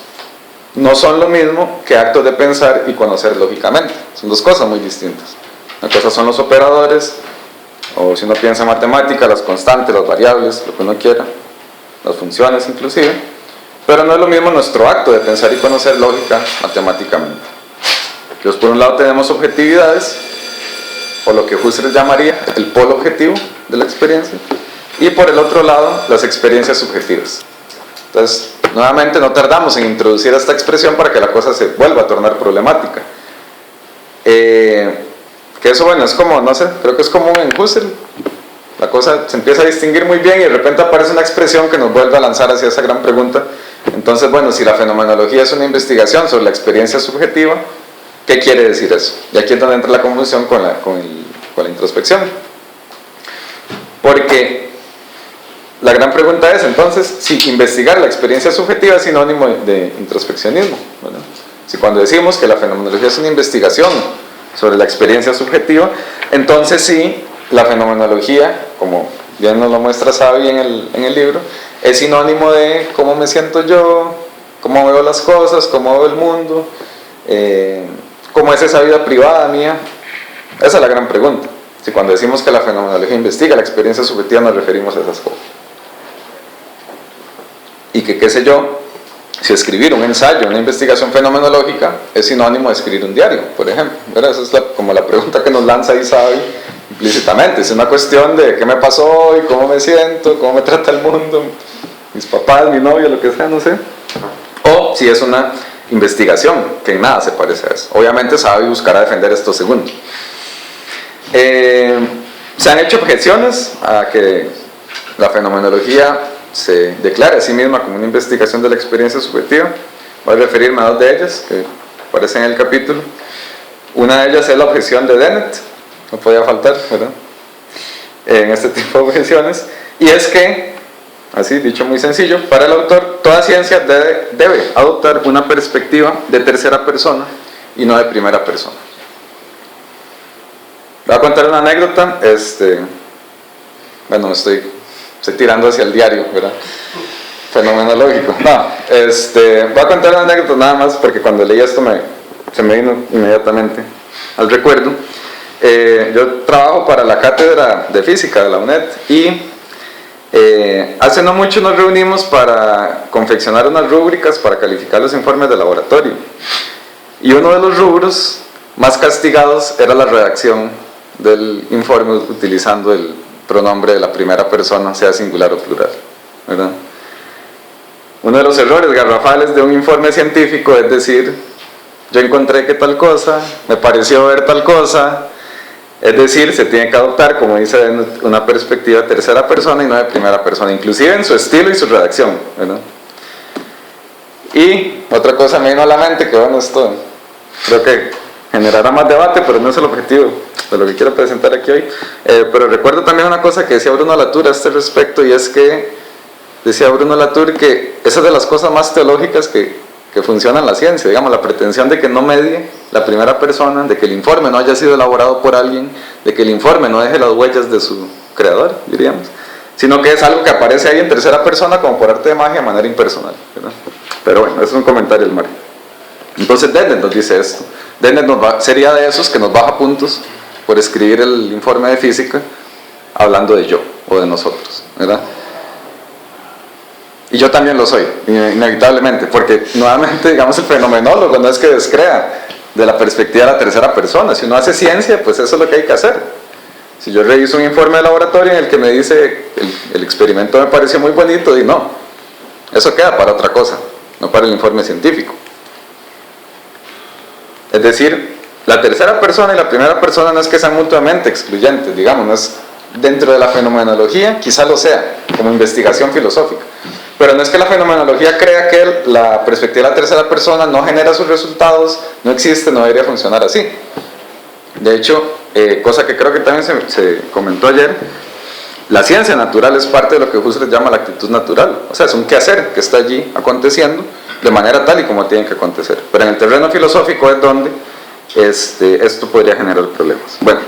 no son lo mismo que actos de pensar y conocer lógicamente. Son dos cosas muy distintas. Una cosa son los operadores, o si uno piensa en matemática, las constantes, las variables, lo que uno quiera, las funciones inclusive, pero no es lo mismo nuestro acto de pensar y conocer lógica matemáticamente. Entonces, por un lado tenemos objetividades, o lo que Husserl llamaría el polo objetivo de la experiencia, y por el otro lado las experiencias subjetivas. Entonces, nuevamente no tardamos en introducir esta expresión para que la cosa se vuelva a tornar problemática. Que eso, bueno, es como, no sé, creo que es común en Husserl. La cosa se empieza a distinguir muy bien y de repente aparece una expresión que nos vuelve a lanzar hacia esa gran pregunta. Entonces, bueno, si la fenomenología es una investigación sobre la experiencia subjetiva, ¿qué quiere decir eso? Y aquí es donde entra la confusión con la introspección. Porque la gran pregunta es, entonces, si investigar la experiencia subjetiva es sinónimo de introspeccionismo, ¿verdad? Si cuando decimos que la fenomenología es una investigación sobre la experiencia subjetiva, entonces sí, la fenomenología, como bien nos lo muestra Xavi en el libro, es sinónimo de cómo me siento yo, cómo veo las cosas, cómo veo el mundo, cómo es esa vida privada mía. Esa es la gran pregunta. Si cuando decimos que la fenomenología investiga la experiencia subjetiva nos referimos a esas cosas. Y que, qué sé yo, si escribir un ensayo, una investigación fenomenológica es sinónimo de escribir un diario, por ejemplo, ¿verdad? Esa es como la pregunta que nos lanza ahí Xavi implícitamente. Es una cuestión de qué me pasó hoy, cómo me siento, cómo me trata el mundo, mis papás, mi novio, lo que sea, no sé. O si es una investigación, que en nada se parece a eso. Obviamente Xavi buscará defender esto segundo. Se han hecho objeciones a que la fenomenología se declara a sí misma como una investigación de la experiencia subjetiva. Voy a referirme a dos de ellas que aparecen en el capítulo. Una de ellas es la objeción de Dennett, no podía faltar, ¿verdad?, en este tipo de objeciones, y es que, así dicho muy sencillo, para el autor toda ciencia debe adoptar una perspectiva de tercera persona y no de primera persona. Voy a contar una anécdota. Bueno, estoy tirando hacia el diario, ¿verdad?, fenomenológico. No, voy a contar una anécdota nada más porque cuando leí esto se me vino inmediatamente al recuerdo. Yo trabajo para la cátedra de física de la UNED y hace no mucho nos reunimos para confeccionar unas rúbricas para calificar los informes de laboratorio, y uno de los rubros más castigados era la redacción del informe utilizando el pronombre de la primera persona, sea singular o plural, ¿verdad? Uno de los errores garrafales de un informe científico es decir, yo encontré que tal cosa, me pareció ver tal cosa. Es decir, se tiene que adoptar, como dice, una perspectiva de tercera persona y no de primera persona, inclusive en su estilo y su redacción, ¿verdad? Y otra cosa me vino a la mente, que bueno, esto creo que generará más debate, pero no es el objetivo de lo que quiero presentar aquí hoy. Pero recuerdo también una cosa que decía Bruno Latour a este respecto, y es que decía Bruno Latour que esa es de las cosas más teológicas que funciona en la ciencia, digamos, la pretensión de que no medie la primera persona, de que el informe no haya sido elaborado por alguien, de que el informe no deje las huellas de su creador, diríamos, sino que es algo que aparece ahí en tercera persona como por arte de magia de manera impersonal, ¿verdad? Pero bueno, es un comentario del Mario. Entonces Dennett nos dice esto. Dennett sería de esos que nos baja puntos por escribir el informe de física hablando de yo o de nosotros, ¿verdad? Y yo también lo soy, inevitablemente, porque nuevamente, digamos, el fenomenólogo no es que descrea de la perspectiva de la tercera persona. Si uno hace ciencia, pues eso es lo que hay que hacer. Si yo reviso un informe de laboratorio en el que me dice el experimento me pareció muy bonito, y no, eso queda para otra cosa, no para el informe científico. Es decir, la tercera persona y la primera persona no es que sean mutuamente excluyentes, digamos, no es dentro de la fenomenología, quizá lo sea, como investigación filosófica. Pero no es que la fenomenología crea que la perspectiva de la tercera persona no genera sus resultados, no existe, no debería funcionar así. De hecho, cosa que creo que también se comentó ayer, La ciencia natural es parte de lo que Husserl llama la actitud natural, o sea, es un quehacer que está allí aconteciendo de manera tal y como tiene que acontecer. Pero en el terreno filosófico es donde esto podría generar problemas. Bueno,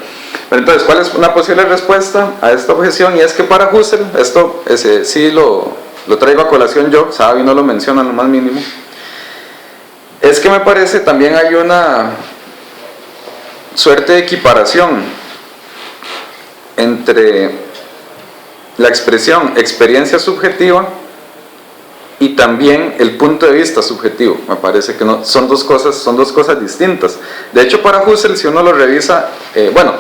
pero entonces, ¿cuál es una posible respuesta a esta objeción? Y es que para Husserl, esto sí lo traigo a colación yo, Sabi no lo menciona en lo más mínimo, es que me parece también hay una suerte de equiparación entre la expresión experiencia subjetiva y también el punto de vista subjetivo. Me parece que no, son dos cosas distintas. De hecho, para Husserl, si uno lo revisa, bueno,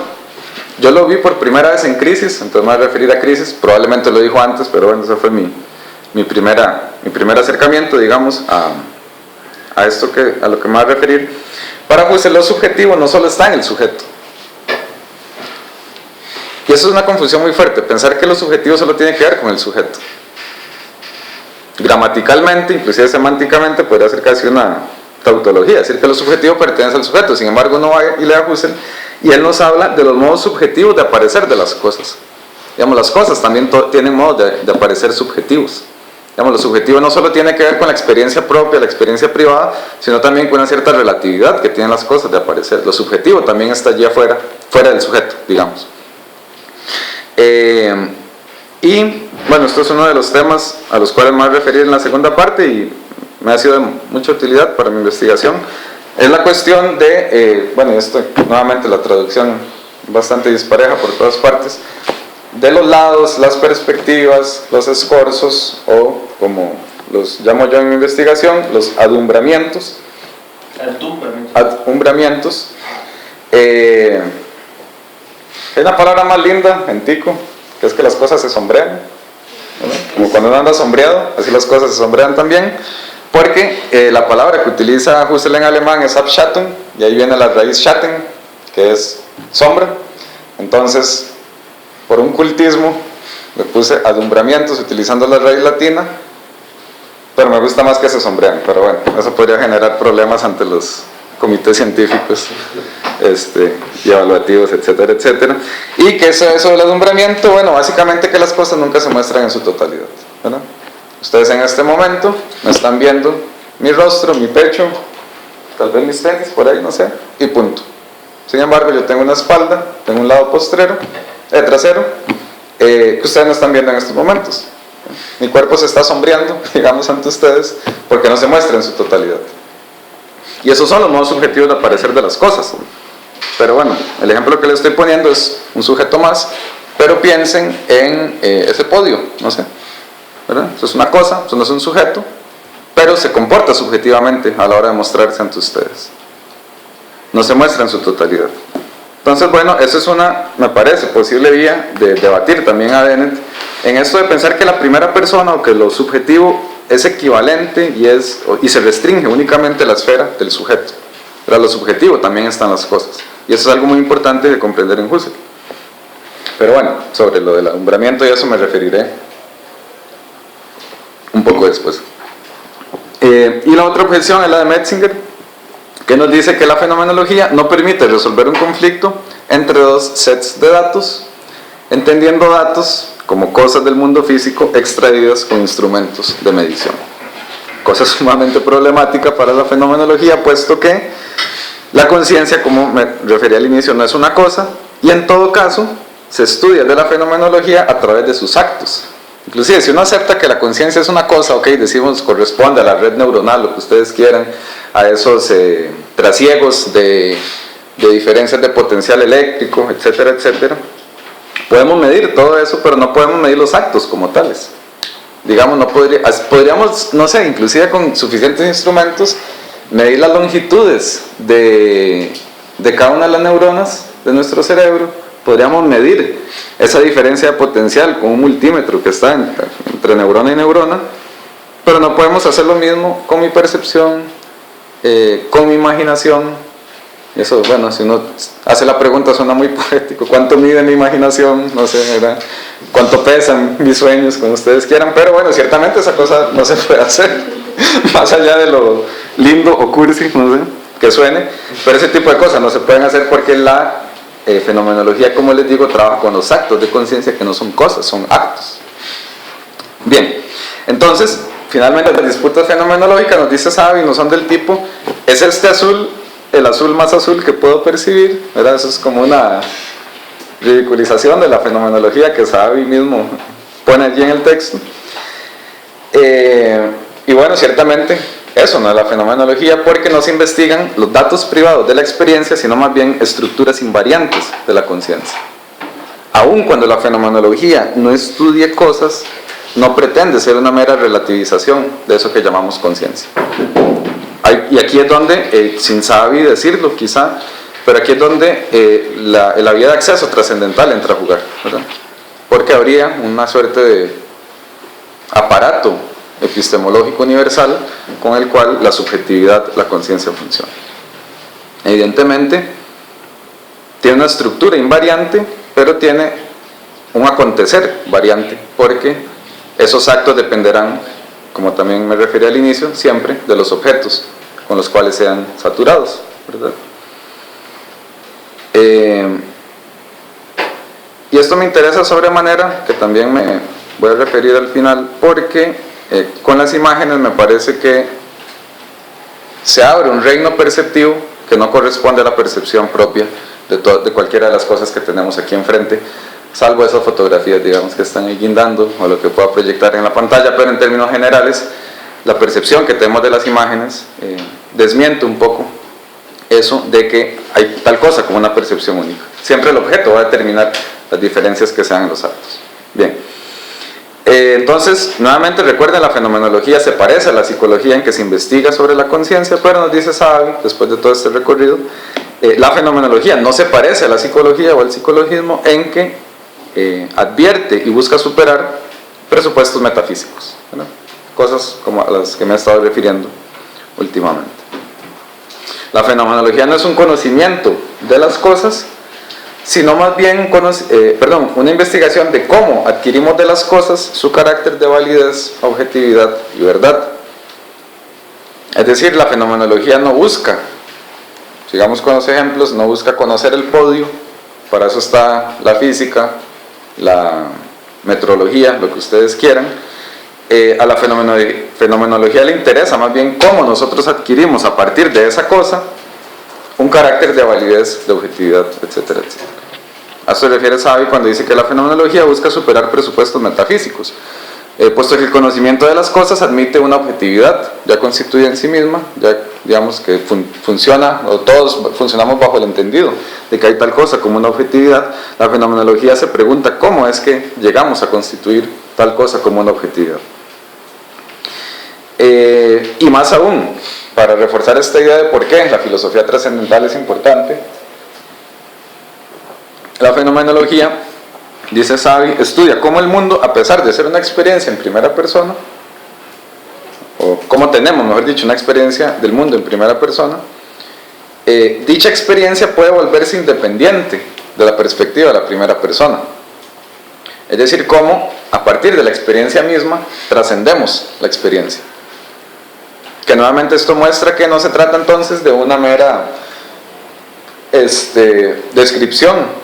yo lo vi por primera vez en Crisis, entonces me voy a referir a Crisis, probablemente lo dijo antes, pero bueno, ese fue mi primer acercamiento, digamos, a lo que me voy a referir. Para Husserl, lo subjetivo no solo está en el sujeto. Y eso es una confusión muy fuerte, pensar que lo subjetivo solo tiene que ver con el sujeto. Gramaticalmente, inclusive semánticamente, podría ser casi una tautología, decir que lo subjetivo pertenece al sujeto. Sin embargo, uno va y lee a Husserl y él nos habla de los modos subjetivos de aparecer de las cosas. Digamos, las cosas también tienen modos de aparecer subjetivos. Digamos, lo subjetivo no solo tiene que ver con la experiencia propia, la experiencia privada, sino también con una cierta relatividad que tienen las cosas de aparecer. Lo subjetivo también está allí afuera, fuera del sujeto, digamos. Y bueno, esto es uno de los temas a los cuales me voy a referir en la segunda parte y me ha sido de mucha utilidad para mi investigación. Es la cuestión de, bueno, esto nuevamente la traducción bastante dispareja por todas partes, de los lados, las perspectivas, los escorzos, o como los llamo yo en mi investigación, los adumbramientos. Adumbramientos. Hay una palabra más linda en tico, que es que las cosas se sombrean, ¿verdad? Como cuando uno anda sombreado, así las cosas se sombrean también, porque la palabra que utiliza Husserl en alemán es Abschattung, y ahí viene la raíz Schatten, que es sombra. Entonces, por un cultismo, le puse adumbramientos utilizando la raíz latina, pero me gusta más que se sombrean, pero bueno, eso podría generar problemas ante los comités científicos y evaluativos, etcétera, etcétera. ¿Y qué es eso del adumbramiento? Bueno, básicamente que las cosas nunca se muestran en su totalidad, ¿verdad? Ustedes en este momento me están viendo mi rostro, mi pecho, tal vez mis tenis, por ahí, no sé, y punto. Sin embargo, yo tengo una espalda, tengo un lado trasero, que ustedes no están viendo en estos momentos. Mi cuerpo se está sombreando, digamos, ante ustedes, porque no se muestra en su totalidad. Y esos son los modos subjetivos de aparecer de las cosas. Pero bueno, el ejemplo que les estoy poniendo es un sujeto más, pero piensen en ese podio, no sé, ¿verdad? Eso es una cosa, eso no es un sujeto, pero se comporta subjetivamente a la hora de mostrarse ante ustedes. No se muestra en su totalidad. Entonces, bueno, eso es una, me parece, posible vía de debatir también a Dennett en esto de pensar que la primera persona o que lo subjetivo es equivalente y se restringe únicamente a la esfera del sujeto. Pero lo subjetivo también están las cosas. Y eso es algo muy importante de comprender en Husserl. Pero bueno, sobre lo del alumbramiento y eso me referiré un poco después. Y la otra objeción es la de Metzinger, que nos dice que la fenomenología no permite resolver un conflicto entre dos sets de datos, entendiendo datos como cosas del mundo físico extraídas con instrumentos de medición. Cosa sumamente problemática para la fenomenología, puesto que la conciencia, como me refería al inicio, no es una cosa, y en todo caso se estudia de la fenomenología a través de sus actos. Inclusive, si uno acepta que la conciencia es una cosa, ok, decimos corresponde a la red neuronal, lo que ustedes quieran, a esos trasiegos de diferencias de potencial eléctrico, etcétera, etcétera. Podemos medir todo eso, pero no podemos medir los actos como tales. Digamos, podríamos, no sé, inclusive con suficientes instrumentos, medir las longitudes de cada una de las neuronas de nuestro cerebro. Podríamos medir esa diferencia de potencial con un multímetro que está entre neurona y neurona, pero no podemos hacer lo mismo con mi percepción, con mi imaginación. Eso, bueno, si uno hace la pregunta suena muy poético. ¿Cuánto mide mi imaginación? No sé, ¿verdad? ¿Cuánto pesan mis sueños? Como ustedes quieran. Pero bueno, ciertamente esa cosa no se puede hacer. Más allá de lo lindo o cursi, no sé, que suene. Pero ese tipo de cosas no se pueden hacer porque la fenomenología, como les digo, trabaja con los actos de conciencia, que no son cosas, son actos. Bien, entonces, finalmente las disputas fenomenológicas, nos dice Savi, no son del tipo, es este azul, el azul más azul que puedo percibir, ¿verdad? Eso es como una ridiculización de la fenomenología que Savi mismo pone allí en el texto. Y bueno, ciertamente eso no es la fenomenología, porque no se investigan los datos privados de la experiencia, sino más bien estructuras invariantes de la conciencia. Aun cuando la fenomenología no estudie cosas, no pretende ser una mera relativización de eso que llamamos conciencia. Y aquí es donde, sin Savi decirlo quizá, pero aquí es donde la vía de acceso trascendental entra a jugar, ¿verdad? Porque habría una suerte de aparato epistemológico universal con el cual la subjetividad, la conciencia funciona. Evidentemente tiene una estructura invariante, pero tiene un acontecer variante, porque esos actos dependerán, como también me referí al inicio, siempre de los objetos con los cuales sean saturados, ¿verdad? Y esto me interesa sobremanera, que también me voy a referir al final, porque con las imágenes me parece que se abre un reino perceptivo que no corresponde a la percepción propia de cualquiera de las cosas que tenemos aquí enfrente, salvo esas fotografías, digamos, que están ahí guindando, o lo que pueda proyectar en la pantalla, pero en términos generales, la percepción que tenemos de las imágenes desmiente un poco eso de que hay tal cosa como una percepción única. Siempre el objeto va a determinar las diferencias que sean en los actos. Bien. Entonces, nuevamente recuerden, la fenomenología se parece a la psicología en que se investiga sobre la conciencia, pero nos dice Savi, después de todo este recorrido, la fenomenología no se parece a la psicología o al psicologismo en que advierte y busca superar presupuestos metafísicos, ¿verdad? Cosas como a las que me he estado refiriendo últimamente. La fenomenología no es un conocimiento de las cosas, sino más bien una investigación de cómo adquirimos de las cosas su carácter de validez, objetividad y verdad. Es decir, la fenomenología no busca, sigamos con los ejemplos, no busca conocer el podio, para eso está la física, la metrología, lo que ustedes quieran. A la fenomenología le interesa más bien cómo nosotros adquirimos a partir de esa cosa un carácter de validez, de objetividad, etcétera, etcétera. A eso se refiere Savi cuando dice que la fenomenología busca superar presupuestos metafísicos, puesto que el conocimiento de las cosas admite una objetividad ya constituida en sí misma, ya digamos que funciona, o todos funcionamos bajo el entendido de que hay tal cosa como una objetividad. La fenomenología se pregunta cómo es que llegamos a constituir tal cosa como una objetividad. Y más aún, para reforzar esta idea de por qué la filosofía trascendental es importante, la fenomenología, dice Savi, estudia cómo el mundo, a pesar de ser una experiencia en primera persona, o cómo tenemos, mejor dicho, una experiencia del mundo en primera persona, dicha experiencia puede volverse independiente de la perspectiva de la primera persona. Es decir, cómo a partir de la experiencia misma trascendemos la experiencia. Que nuevamente esto muestra que no se trata entonces de una mera descripción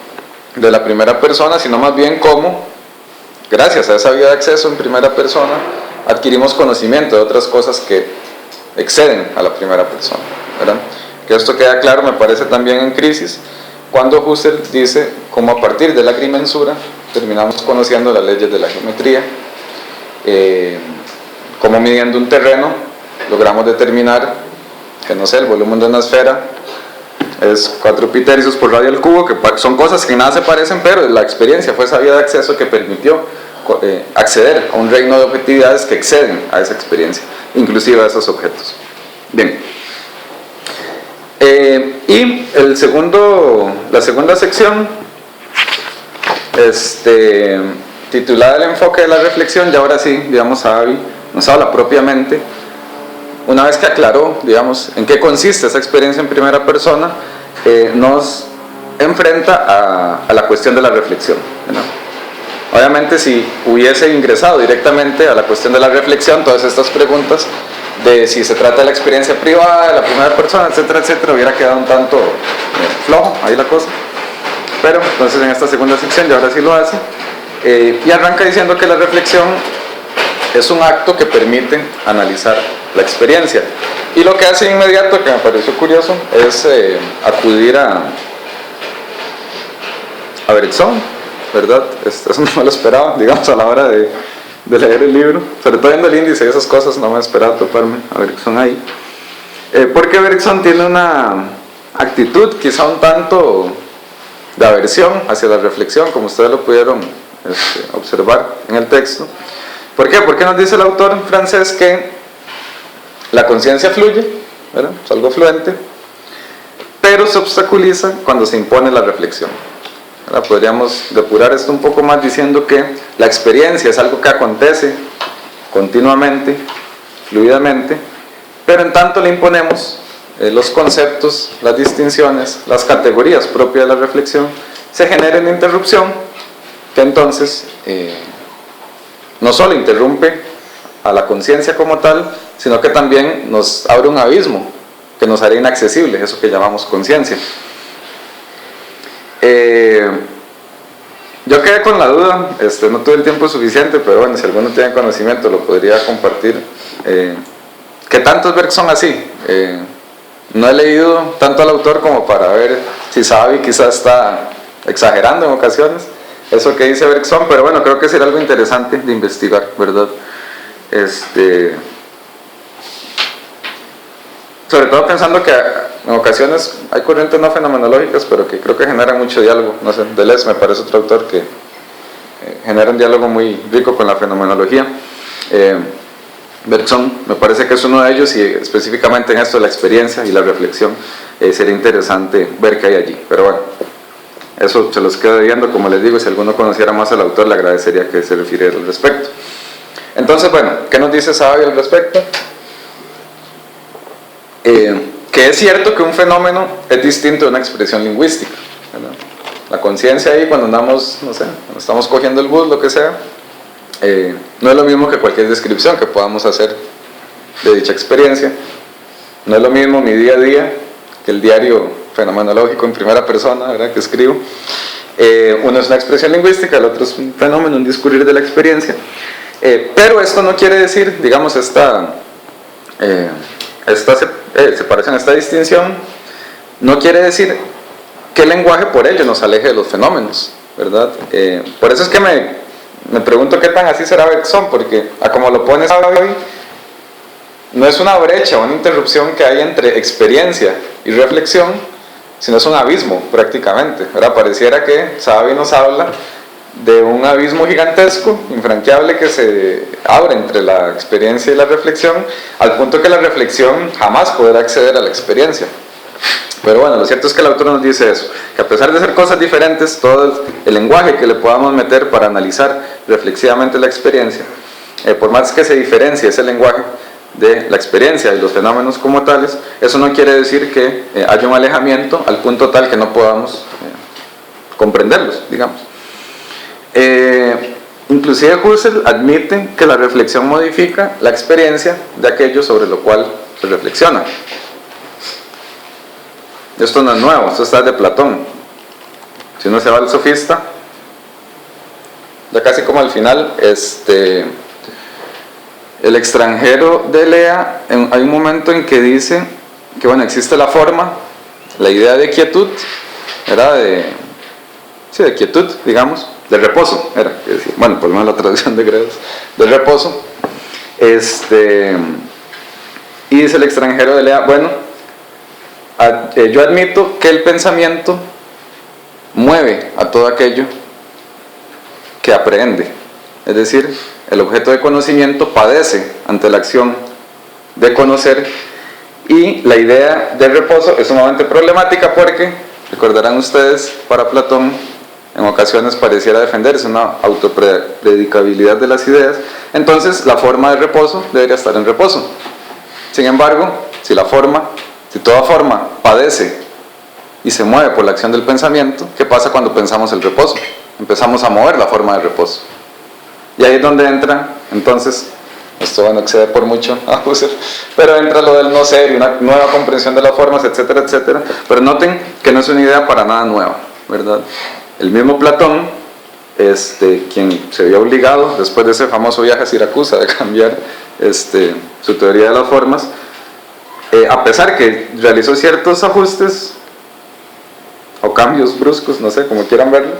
de la primera persona, sino más bien cómo, gracias a esa vía de acceso en primera persona, adquirimos conocimiento de otras cosas que exceden a la primera persona, ¿verdad? Que esto queda claro, me parece, también en Crisis, cuando Husserl dice cómo a partir de la agrimensura terminamos conociendo las leyes de la geometría, cómo midiendo un terreno logramos determinar que, no sé, el volumen de una esfera es 4 pitercios por radio al cubo, que son cosas que nada se parecen, pero la experiencia fue esa vía de acceso que permitió acceder a un reino de objetividades que exceden a esa experiencia, inclusive a esos objetos. Bien. Y la segunda sección, titulada El enfoque de la reflexión, y ahora sí, digamos, Savi nos habla propiamente, una vez que aclaró, digamos, en qué consiste esa experiencia en primera persona, nos enfrenta a la cuestión de la reflexión, ¿no? Obviamente, si hubiese ingresado directamente a la cuestión de la reflexión, todas estas preguntas de si se trata de la experiencia privada, de la primera persona, etcétera, etcétera, hubiera quedado un tanto flojo ahí la cosa. pero entonces en esta segunda sección ya ahora sí lo hace, y arranca diciendo que la reflexión es un acto que permite analizar la experiencia, y lo que hace de inmediato, que me pareció curioso, es acudir a Bergson, ¿verdad? Eso no me lo esperaba, digamos, a la hora de leer el libro, sobre todo viendo el índice y esas cosas, no me esperaba toparme a Bergson ahí, porque Bergson tiene una actitud quizá un tanto de aversión hacia la reflexión, como ustedes lo pudieron observar en el texto. ¿Por qué? Porque nos dice el autor francés que la conciencia fluye, ¿verdad? Es algo fluente, pero se obstaculiza cuando se impone la reflexión. ¿Verdad? Podríamos depurar esto un poco más diciendo que la experiencia es algo que acontece continuamente, fluidamente, pero en tanto le imponemos los conceptos, las distinciones, las categorías propias de la reflexión, se genera una interrupción que entonces no solo interrumpe a la conciencia como tal, sino que también nos abre un abismo que nos haría inaccesible, eso que llamamos conciencia. Yo quedé con la duda, no tuve el tiempo suficiente, pero bueno, si alguno tiene conocimiento lo podría compartir. ¿Qué tanto es Bergson así? No he leído tanto al autor como para ver si Savi quizás está exagerando en ocasiones eso que dice Bergson, pero bueno, creo que será algo interesante de investigar, ¿verdad? Sobre todo pensando que en ocasiones hay corrientes no fenomenológicas, pero que creo que generan mucho diálogo. No sé, Deleuze me parece otro autor que genera un diálogo muy rico con la fenomenología. Bergson me parece que es uno de ellos, y específicamente en esto de la experiencia y la reflexión sería interesante ver qué hay allí, pero bueno, eso se los quedo viendo. Como les digo, si alguno conociera más al autor le agradecería que se refiriera al respecto. Entonces, bueno, ¿qué nos dice Savi al respecto? Que es cierto que un fenómeno es distinto de una expresión lingüística, ¿verdad? La conciencia ahí, cuando andamos, no sé, cuando estamos cogiendo el bus, lo que sea, no es lo mismo que cualquier descripción que podamos hacer de dicha experiencia. No es lo mismo mi día a día que el diario fenomenológico en primera persona, ¿verdad?, que escribo. Uno es una expresión lingüística, el otro es un fenómeno, un discurrir de la experiencia. Pero esto no quiere decir, digamos, esta separación, esta distinción, no quiere decir que el lenguaje por ello nos aleje de los fenómenos, ¿verdad? Por eso es que me pregunto qué tan así será Bergson, porque a como lo pones hoy, no es una brecha o una interrupción que hay entre experiencia y reflexión, sino es un abismo prácticamente, ¿verdad? Pareciera que Savi nos habla de un abismo gigantesco, infranqueable, que se abre entre la experiencia y la reflexión, al punto que la reflexión jamás podrá acceder a la experiencia. Pero bueno, lo cierto es que el autor nos dice eso, que a pesar de ser cosas diferentes, todo el lenguaje que le podamos meter para analizar reflexivamente la experiencia, por más que se diferencie ese lenguaje de la experiencia y los fenómenos como tales, eso no quiere decir que haya un alejamiento al punto tal que no podamos comprenderlos, digamos. Inclusive Husserl admite que la reflexión modifica la experiencia de aquello sobre lo cual se reflexiona. Esto no es nuevo, esto está de Platón. Si uno se va al Sofista, ya casi como al final, el extranjero de Lea, hay un momento en que dice que bueno, existe la forma, la idea de quietud, era de quietud, digamos, de reposo, era, bueno, por lo menos la traducción de Gredos, de reposo, y dice el extranjero de Lea, bueno, yo admito que el pensamiento mueve a todo aquello que aprehende, es decir, el objeto de conocimiento padece ante la acción de conocer, y la idea del reposo es sumamente problemática porque, recordarán ustedes, para Platón en ocasiones pareciera defenderse una autopredicabilidad de las ideas. Entonces la forma de reposo debería estar en reposo. Sin embargo, si toda forma padece y se mueve por la acción del pensamiento, ¿qué pasa cuando pensamos el reposo? Empezamos a mover la forma de reposo. Y ahí es donde entra, entonces, esto va a exceder por mucho a Husserl, pero entra lo del no ser y una nueva comprensión de las formas, etcétera, etcétera. Pero noten que no es una idea para nada nueva, ¿verdad? El mismo Platón, quien se vio obligado, después de ese famoso viaje a Siracusa, de cambiar su teoría de las formas, a pesar que realizó ciertos ajustes o cambios bruscos, no sé, como quieran verlo,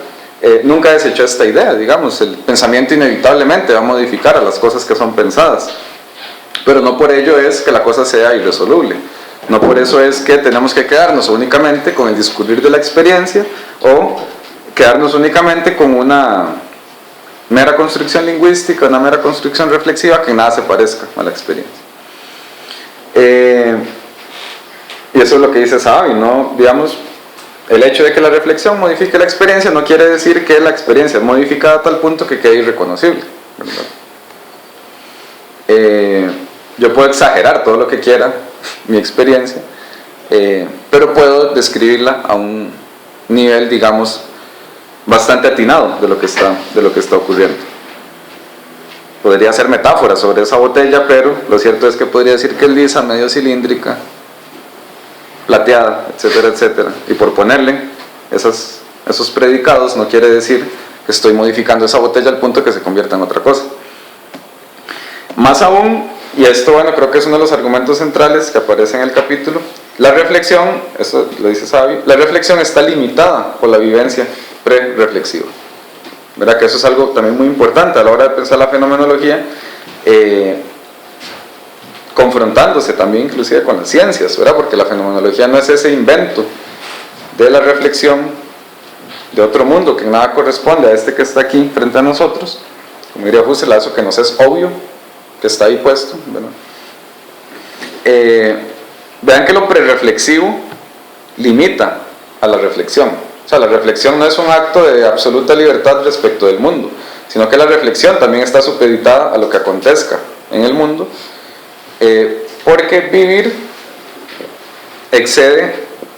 nunca desechó esta idea, digamos, el pensamiento inevitablemente va a modificar a las cosas que son pensadas, pero no por ello es que la cosa sea irresoluble, no por eso es que tenemos que quedarnos únicamente con el discurrir de la experiencia o quedarnos únicamente con una mera construcción lingüística, una mera construcción reflexiva que nada se parezca a la experiencia. Y eso es lo que dice Sahabi, ¿no? Digamos, el hecho de que la reflexión modifique la experiencia no quiere decir que la experiencia es modificada a tal punto que quede irreconocible, ¿verdad? Yo puedo exagerar todo lo que quiera mi experiencia, pero puedo describirla a un nivel, digamos, bastante atinado de lo que está ocurriendo. Podría hacer metáforas sobre esa botella, pero lo cierto es que podría decir que es lisa, medio cilíndrica, plateada, etcétera, etcétera. Y por ponerle esos predicados no quiere decir que estoy modificando esa botella al punto que se convierta en otra cosa. Más aún, y esto, bueno, creo que es uno de los argumentos centrales que aparece en el capítulo, la reflexión, eso lo dice Sahabi, la reflexión está limitada por la vivencia pre-reflexiva. ¿Verdad? Que eso es algo también muy importante a la hora de pensar la fenomenología, confrontándose también inclusive con las ciencias, ¿verdad? Porque la fenomenología no es ese invento de la reflexión de otro mundo que nada corresponde a este que está aquí frente a nosotros, como diría Husserl, eso que nos es obvio, que está ahí puesto, ¿verdad? Vean que lo prereflexivo limita a la reflexión. O sea, la reflexión no es un acto de absoluta libertad respecto del mundo, sino que la reflexión también está supeditada a lo que acontezca en el mundo, porque vivir excede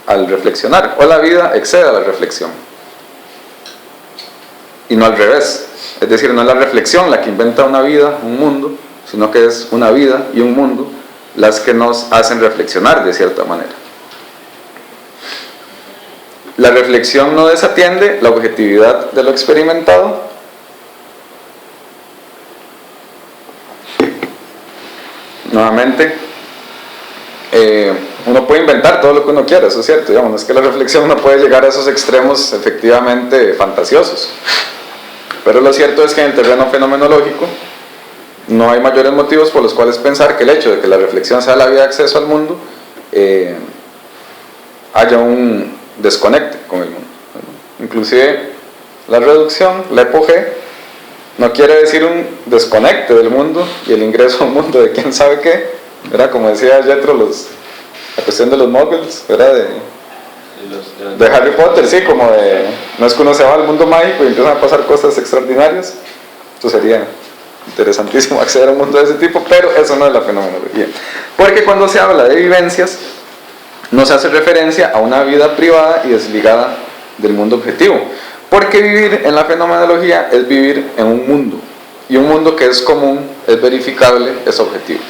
al reflexionar, o la vida excede a la reflexión, y no al revés. Es decir, no es la reflexión la que inventa una vida, un mundo, sino que es una vida y un mundo las que nos hacen reflexionar de cierta manera. La reflexión no desatiende la objetividad de lo experimentado, nuevamente, uno puede inventar todo lo que uno quiera, eso es cierto, digamos, no es que la reflexión no puede llegar a esos extremos efectivamente fantasiosos, pero lo cierto es que en el terreno fenomenológico no hay mayores motivos por los cuales pensar que el hecho de que la reflexión sea la vía de acceso al mundo haya un desconecte con el mundo. Inclusive la reducción, la epogé, no quiere decir un desconecte del mundo y el ingreso a un mundo de quién sabe qué, ¿verdad? Como decía Jethro, la cuestión de los muggles, ¿verdad? De Harry Potter, sí, como de, no es que uno se va al mundo mágico y empiezan a pasar cosas extraordinarias. Esto sería interesantísimo acceder a un mundo de ese tipo, pero eso no es la fenomenología, porque cuando se habla de vivencias no se hace referencia a una vida privada y desligada del mundo objetivo, porque vivir en la fenomenología es vivir en un mundo, y un mundo que es común, es verificable, es objetivo.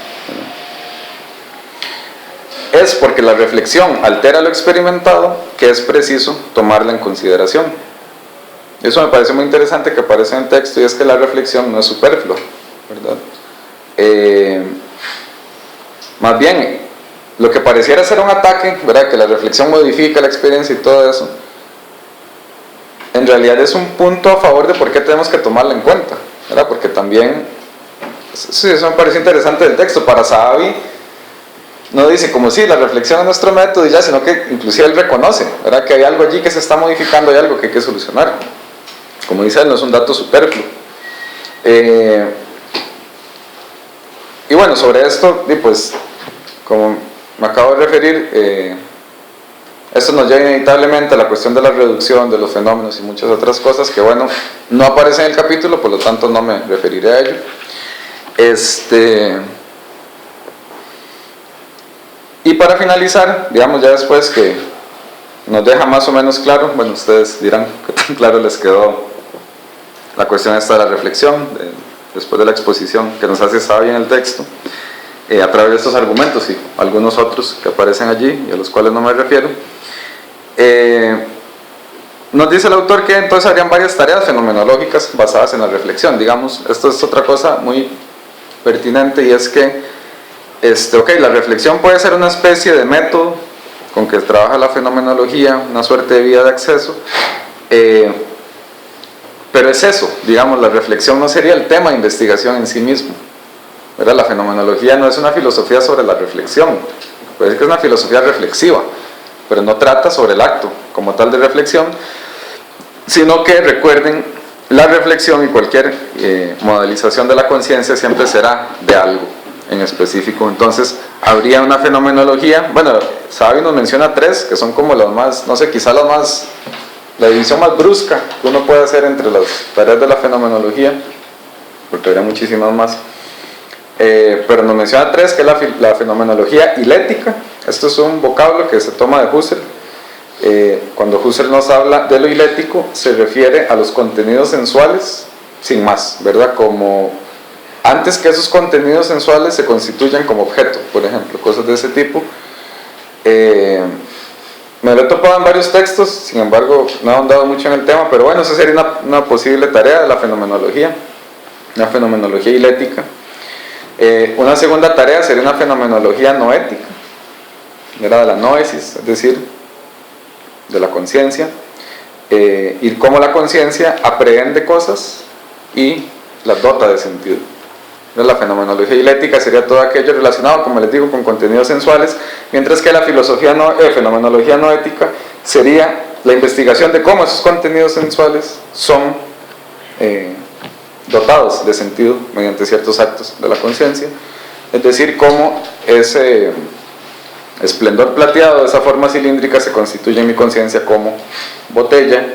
Es porque la reflexión altera lo experimentado que es preciso tomarla en consideración. Eso me parece muy interesante que aparece en el texto, y es que la reflexión no es superflua, ¿verdad? Más bien, lo que pareciera ser un ataque, ¿verdad? Que la reflexión modifica la experiencia y todo eso, en realidad es un punto a favor de por qué tenemos que tomarla en cuenta, ¿verdad? Porque también, sí, eso me parece interesante del texto. Para Sahabi no dice como si la reflexión es nuestro método y ya, sino que inclusive él reconoce, ¿verdad? Que hay algo allí que se está modificando, hay algo que hay que solucionar. Como dice él, no es un dato superfluo. Y bueno, sobre esto, pues, como me acabo de referir, esto nos lleva inevitablemente a la cuestión de la reducción de los fenómenos y muchas otras cosas que, bueno, no aparecen en el capítulo, por lo tanto no me referiré a ello. Y para finalizar, digamos, ya después que nos deja más o menos claro, bueno, ustedes dirán que tan claro les quedó la cuestión esta de la reflexión, después de la exposición que nos hace Sahabi en el texto, a través de estos argumentos y algunos otros que aparecen allí y a los cuales no me refiero. nos dice el autor que entonces habrían varias tareas fenomenológicas basadas en la reflexión. Digamos, esto es otra cosa muy pertinente, y es que la reflexión puede ser una especie de método con que trabaja la fenomenología, una suerte de vía de acceso, pero es eso, digamos, la reflexión no sería el tema de investigación en sí mismo, ¿verdad? La fenomenología no es una filosofía sobre la reflexión, puede ser que es una filosofía reflexiva, pero no trata sobre el acto como tal de reflexión, sino que, recuerden, la reflexión y cualquier modelización de la conciencia siempre será de algo en específico. Entonces habría una fenomenología, bueno, Savi nos menciona 3 que son como las más, no sé, quizá la división más brusca que uno puede hacer entre las tareas de la fenomenología, porque habría muchísimas más, pero nos menciona 3, que es la fenomenología hilética. Esto es un vocablo que se toma de Husserl. Cuando Husserl nos habla de lo hilético, se refiere a los contenidos sensuales sin más, ¿verdad? Como antes que esos contenidos sensuales se constituyan como objeto, por ejemplo, cosas de ese tipo. Me lo he topado en varios textos, sin embargo no he ahondado mucho en el tema, pero bueno, esa sería una posible tarea de la fenomenología, una fenomenología hilética. Una segunda tarea sería una fenomenología noética, era de la noesis, es decir, de la conciencia, y cómo la conciencia aprehende cosas y las dota de sentido. La fenomenología hilética sería todo aquello relacionado, como les digo, con contenidos sensuales, mientras que la fenomenología noética sería la investigación de cómo esos contenidos sensuales son dotados de sentido mediante ciertos actos de la conciencia, es decir, cómo ese esplendor plateado, esa forma cilíndrica, se constituye en mi conciencia como botella,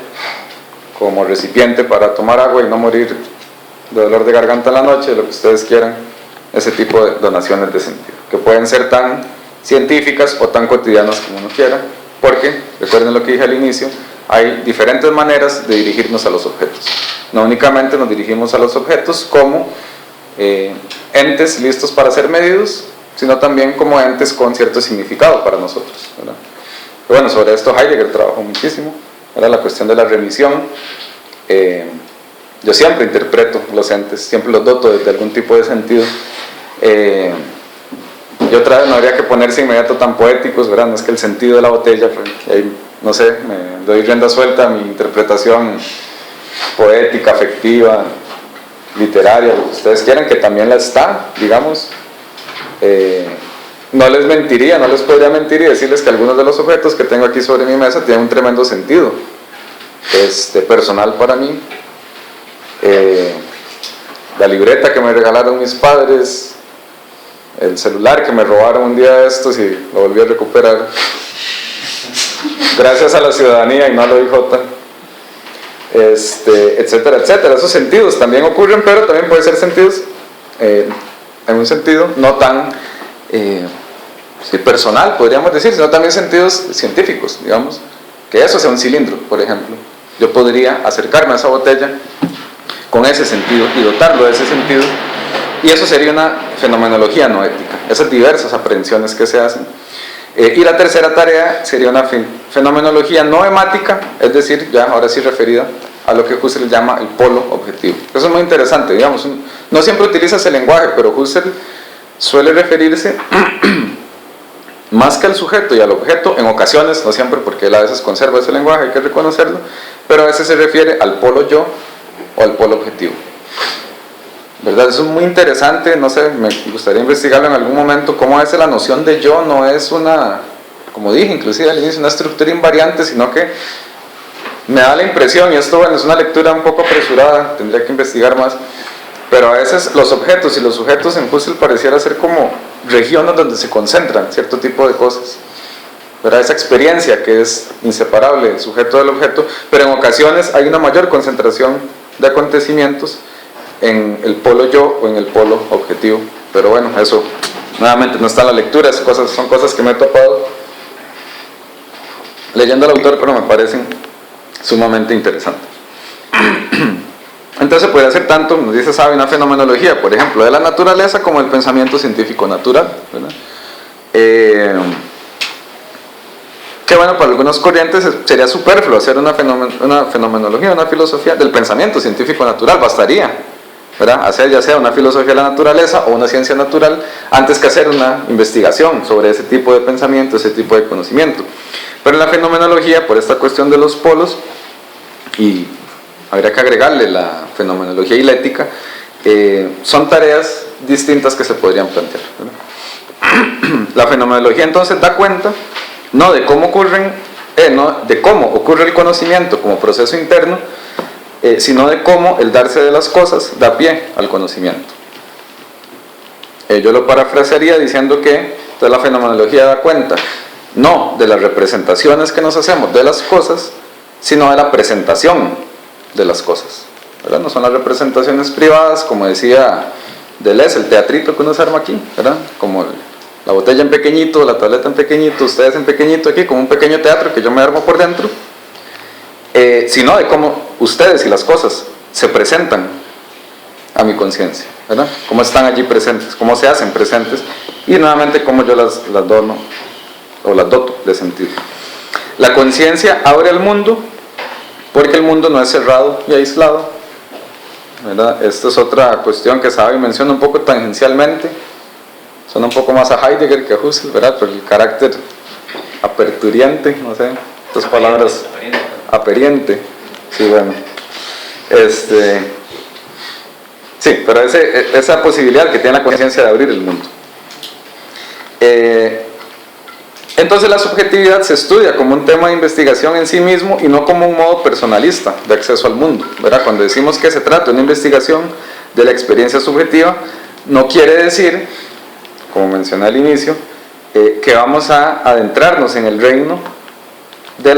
como recipiente para tomar agua y no morir de dolor de garganta en la noche, lo que ustedes quieran, ese tipo de donaciones de sentido, que pueden ser tan científicas o tan cotidianas como uno quiera, porque, recuerden lo que dije al inicio, hay diferentes maneras de dirigirnos a los objetos. No únicamente nos dirigimos a los objetos como entes listos para ser medidos, sino también como entes con cierto significado para nosotros, ¿verdad? Y bueno, sobre esto Heidegger trabajó muchísimo, era la cuestión de la remisión. Yo siempre interpreto los entes, siempre los doto de algún tipo de sentido. Yo otra vez no habría que ponerse inmediato tan poéticos, ¿verdad? No es que el sentido de la botella, no sé, me doy rienda suelta a mi interpretación poética, afectiva, literaria, lo que ustedes quieran, que también la está, digamos. No les mentiría, no les podría mentir y decirles que algunos de los objetos que tengo aquí sobre mi mesa tienen un tremendo sentido personal para mí. La libreta que me regalaron mis padres, el celular que me robaron un día de estos y lo volví a recuperar gracias a la ciudadanía y no a la OIJ, etcétera, etcétera. Esos sentidos también ocurren, pero también pueden ser sentidos en un sentido no tan personal, podríamos decir, sino también sentidos científicos, digamos, que eso sea un cilindro, por ejemplo. Yo podría acercarme a esa botella con ese sentido y dotarlo de ese sentido, y eso sería una fenomenología noética, esas diversas aprehensiones que se hacen. Y la tercera tarea sería una fenomenología noemática, es decir, ya ahora sí referida a lo que Husserl llama el polo objetivo. Eso es muy interesante, digamos, no siempre utiliza ese lenguaje, pero Husserl suele referirse más que al sujeto y al objeto, en ocasiones, no siempre, porque él a veces conserva ese lenguaje, hay que reconocerlo, pero a veces se refiere al polo yo o al polo objetivo, ¿verdad? Eso es muy interesante, no sé, me gustaría investigarlo en algún momento, cómo es la noción de yo, no es una, como dije inclusive al inicio, una estructura invariante, sino que me da la impresión, y esto bueno, es una lectura un poco apresurada, tendría que investigar más, pero a veces los objetos y los sujetos en Husserl pareciera ser como regiones donde se concentran cierto tipo de cosas, ¿verdad? Esa experiencia que es inseparable del sujeto del objeto, pero en ocasiones hay una mayor concentración de acontecimientos en el polo yo o en el polo objetivo, pero bueno, eso nuevamente no está en la lectura, son cosas que me he topado leyendo al autor, pero me parecen sumamente interesantes. Entonces puede hacer tanto, nos dice Savi, una fenomenología, por ejemplo, de la naturaleza como el pensamiento científico natural, ¿verdad? que bueno, para algunas corrientes sería superfluo hacer una fenomenología, una filosofía del pensamiento científico natural, bastaría, ¿verdad? Hacer ya sea una filosofía de la naturaleza o una ciencia natural antes que hacer una investigación sobre ese tipo de pensamiento, ese tipo de conocimiento. Pero en la fenomenología, por esta cuestión de los polos, y habría que agregarle la fenomenología y la ética, son tareas distintas que se podrían plantear, ¿verdad? La fenomenología entonces da cuenta no de cómo ocurre el conocimiento como proceso interno, sino de cómo el darse de las cosas da pie al conocimiento. Yo lo parafrasearía diciendo que entonces la fenomenología da cuenta no de las representaciones que nos hacemos de las cosas, sino de la presentación de las cosas, ¿verdad? No son las representaciones privadas, como decía Deleuze, el teatrito que uno se arma aquí, ¿verdad? Como la botella en pequeñito, la tableta en pequeñito, ustedes en pequeñito aquí, como un pequeño teatro que yo me armo por dentro, sino de cómo ustedes y las cosas se presentan a mi conciencia, ¿verdad? Cómo están allí presentes, cómo se hacen presentes, y nuevamente cómo yo las dono o las doto de sentido. La conciencia abre el mundo porque el mundo no es cerrado y aislado, ¿verdad? Esta es otra cuestión que Sabi menciona un poco tangencialmente, suena un poco más a Heidegger que a Husserl, ¿verdad? Por el carácter aperturiente, no sé, estas palabras, aperiente, sí, bueno, sí, pero esa posibilidad que tiene la conciencia de abrir el mundo. Entonces la subjetividad se estudia como un tema de investigación en sí mismo y no como un modo personalista de acceso al mundo, ¿verdad? Cuando decimos que se trata de una investigación de la experiencia subjetiva, no quiere decir, como mencioné al inicio, que vamos a adentrarnos en el reino de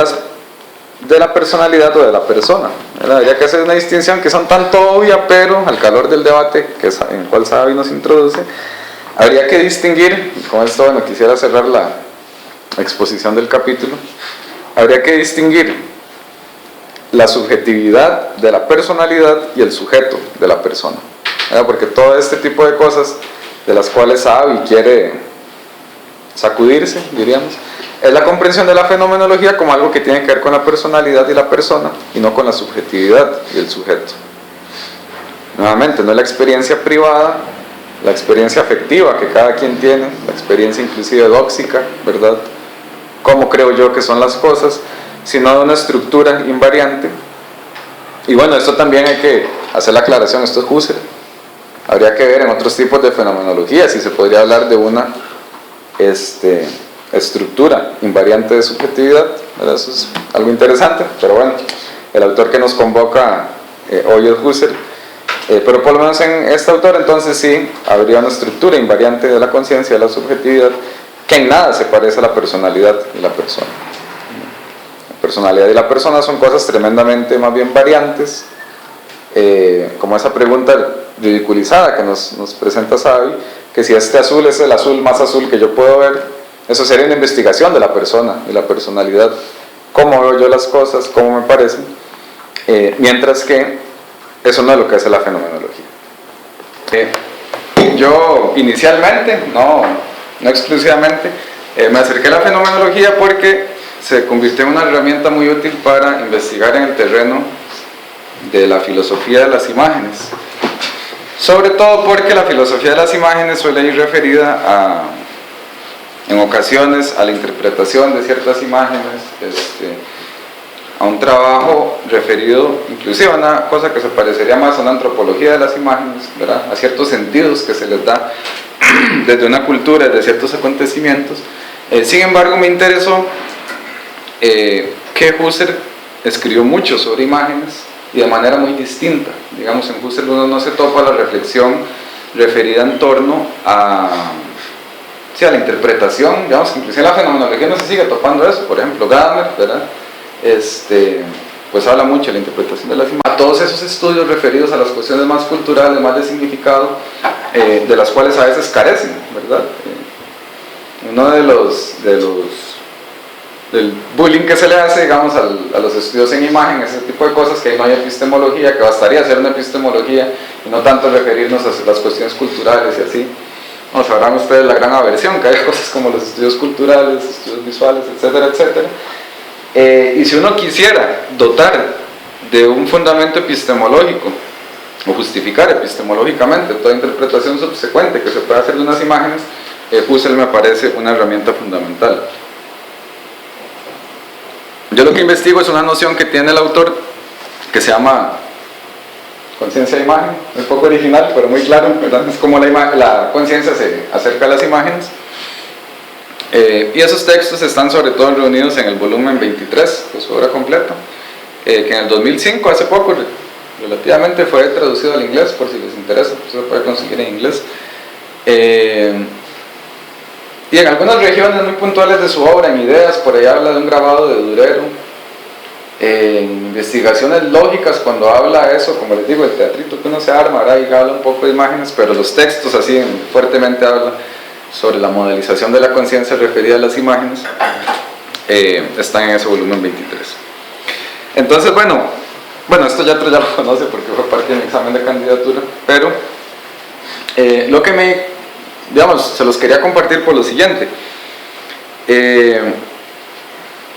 la personalidad o de la persona, ¿verdad? Habría que hacer una distinción que son tanto obvia, pero al calor del debate en el cual Sabi nos introduce, habría que distinguir, y con esto bueno, quisiera cerrar la exposición del capítulo, habría que distinguir la subjetividad de la personalidad y el sujeto de la persona, ¿verdad? Porque todo este tipo de cosas de las cuales Sabi quiere sacudirse, diríamos, es la comprensión de la fenomenología como algo que tiene que ver con la personalidad y la persona y no con la subjetividad y el sujeto. Nuevamente, no es la experiencia privada, la experiencia afectiva que cada quien tiene, la experiencia inclusive dóxica, ¿verdad? Cómo creo yo que son las cosas, sino de una estructura invariante. Y bueno, esto también hay que hacer la aclaración, esto es Husserl. Habría que ver en otros tipos de fenomenología si se podría hablar de una estructura invariante de subjetividad, ¿verdad? Eso es algo interesante, pero bueno, el autor que nos convoca hoy es Husserl. Pero por lo menos en este autor entonces sí habría una estructura invariante de la conciencia, de la subjetividad, que en nada se parece a la personalidad y la persona. La personalidad y la persona son cosas tremendamente más bien variantes, como esa pregunta ridiculizada que nos presenta Sabi, que si este azul es el azul más azul que yo puedo ver, eso sería una investigación de la persona y la personalidad, cómo veo yo las cosas, cómo me parecen, mientras que eso no es lo que hace la fenomenología. Yo inicialmente, no exclusivamente, me acerqué a la fenomenología porque se convirtió en una herramienta muy útil para investigar en el terreno de la filosofía de las imágenes, sobre todo porque la filosofía de las imágenes suele ir referida en ocasiones a la interpretación de ciertas imágenes, a un trabajo referido inclusive a una cosa que se parecería más a una antropología de las imágenes, ¿verdad? A ciertos sentidos que se les da desde una cultura, de ciertos acontecimientos. Sin embargo, me interesó que Husserl escribió mucho sobre imágenes y de manera muy distinta. Digamos, en Husserl uno no se topa la reflexión referida en torno a la interpretación, digamos, inclusive en la fenomenología no se sigue topando eso. Por ejemplo, Gadamer, ¿verdad? Pues habla mucho de la interpretación de las imágenes, a todos esos estudios referidos a las cuestiones más culturales, más de significado, de las cuales a veces carecen, ¿verdad? Uno del bullying que se le hace, digamos, a los estudios en imagen, ese tipo de cosas, que ahí no hay epistemología, que bastaría hacer una epistemología y no tanto referirnos a las cuestiones culturales y así. no sabrán ustedes la gran aversión que hay cosas como los estudios culturales, estudios visuales, etcétera, etcétera. Y si uno quisiera dotar de un fundamento epistemológico o justificar epistemológicamente toda interpretación subsecuente que se pueda hacer de unas imágenes, Husserl me parece una herramienta fundamental. Yo lo que investigo es una noción que tiene el autor que se llama conciencia de imagen, un poco original pero muy claro, ¿verdad? Es como la conciencia se acerca a las imágenes. Y esos textos están sobre todo reunidos en el volumen 23 de su obra completa, que en el 2005, hace poco, relativamente fue traducido al inglés, por si les interesa, pues se lo puede conseguir en inglés. Y en algunas regiones muy puntuales de su obra, en Ideas, por ahí habla de un grabado de Durero. En Investigaciones Lógicas, cuando habla eso, como les digo, el teatrito que uno se arma, ahora ahí habla un poco de imágenes, pero los textos así fuertemente hablan sobre la modelización de la conciencia referida a las imágenes, están en ese volumen 23. Entonces, bueno, esto ya otro ya lo conoce porque fue parte de mi examen de candidatura, pero lo que se los quería compartir por lo siguiente.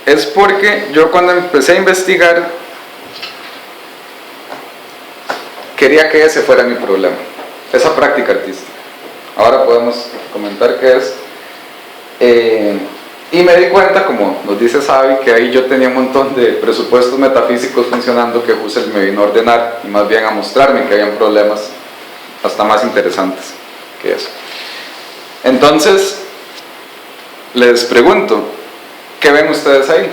Es porque yo cuando empecé a investigar quería que ese fuera mi problema, esa práctica artística. Ahora podemos comentar qué es. Y me di cuenta, como nos dice Xavi, que ahí yo tenía un montón de presupuestos metafísicos funcionando que Husserl me vino a ordenar y más bien a mostrarme que habían problemas hasta más interesantes que eso. Entonces, les pregunto, ¿qué ven ustedes ahí?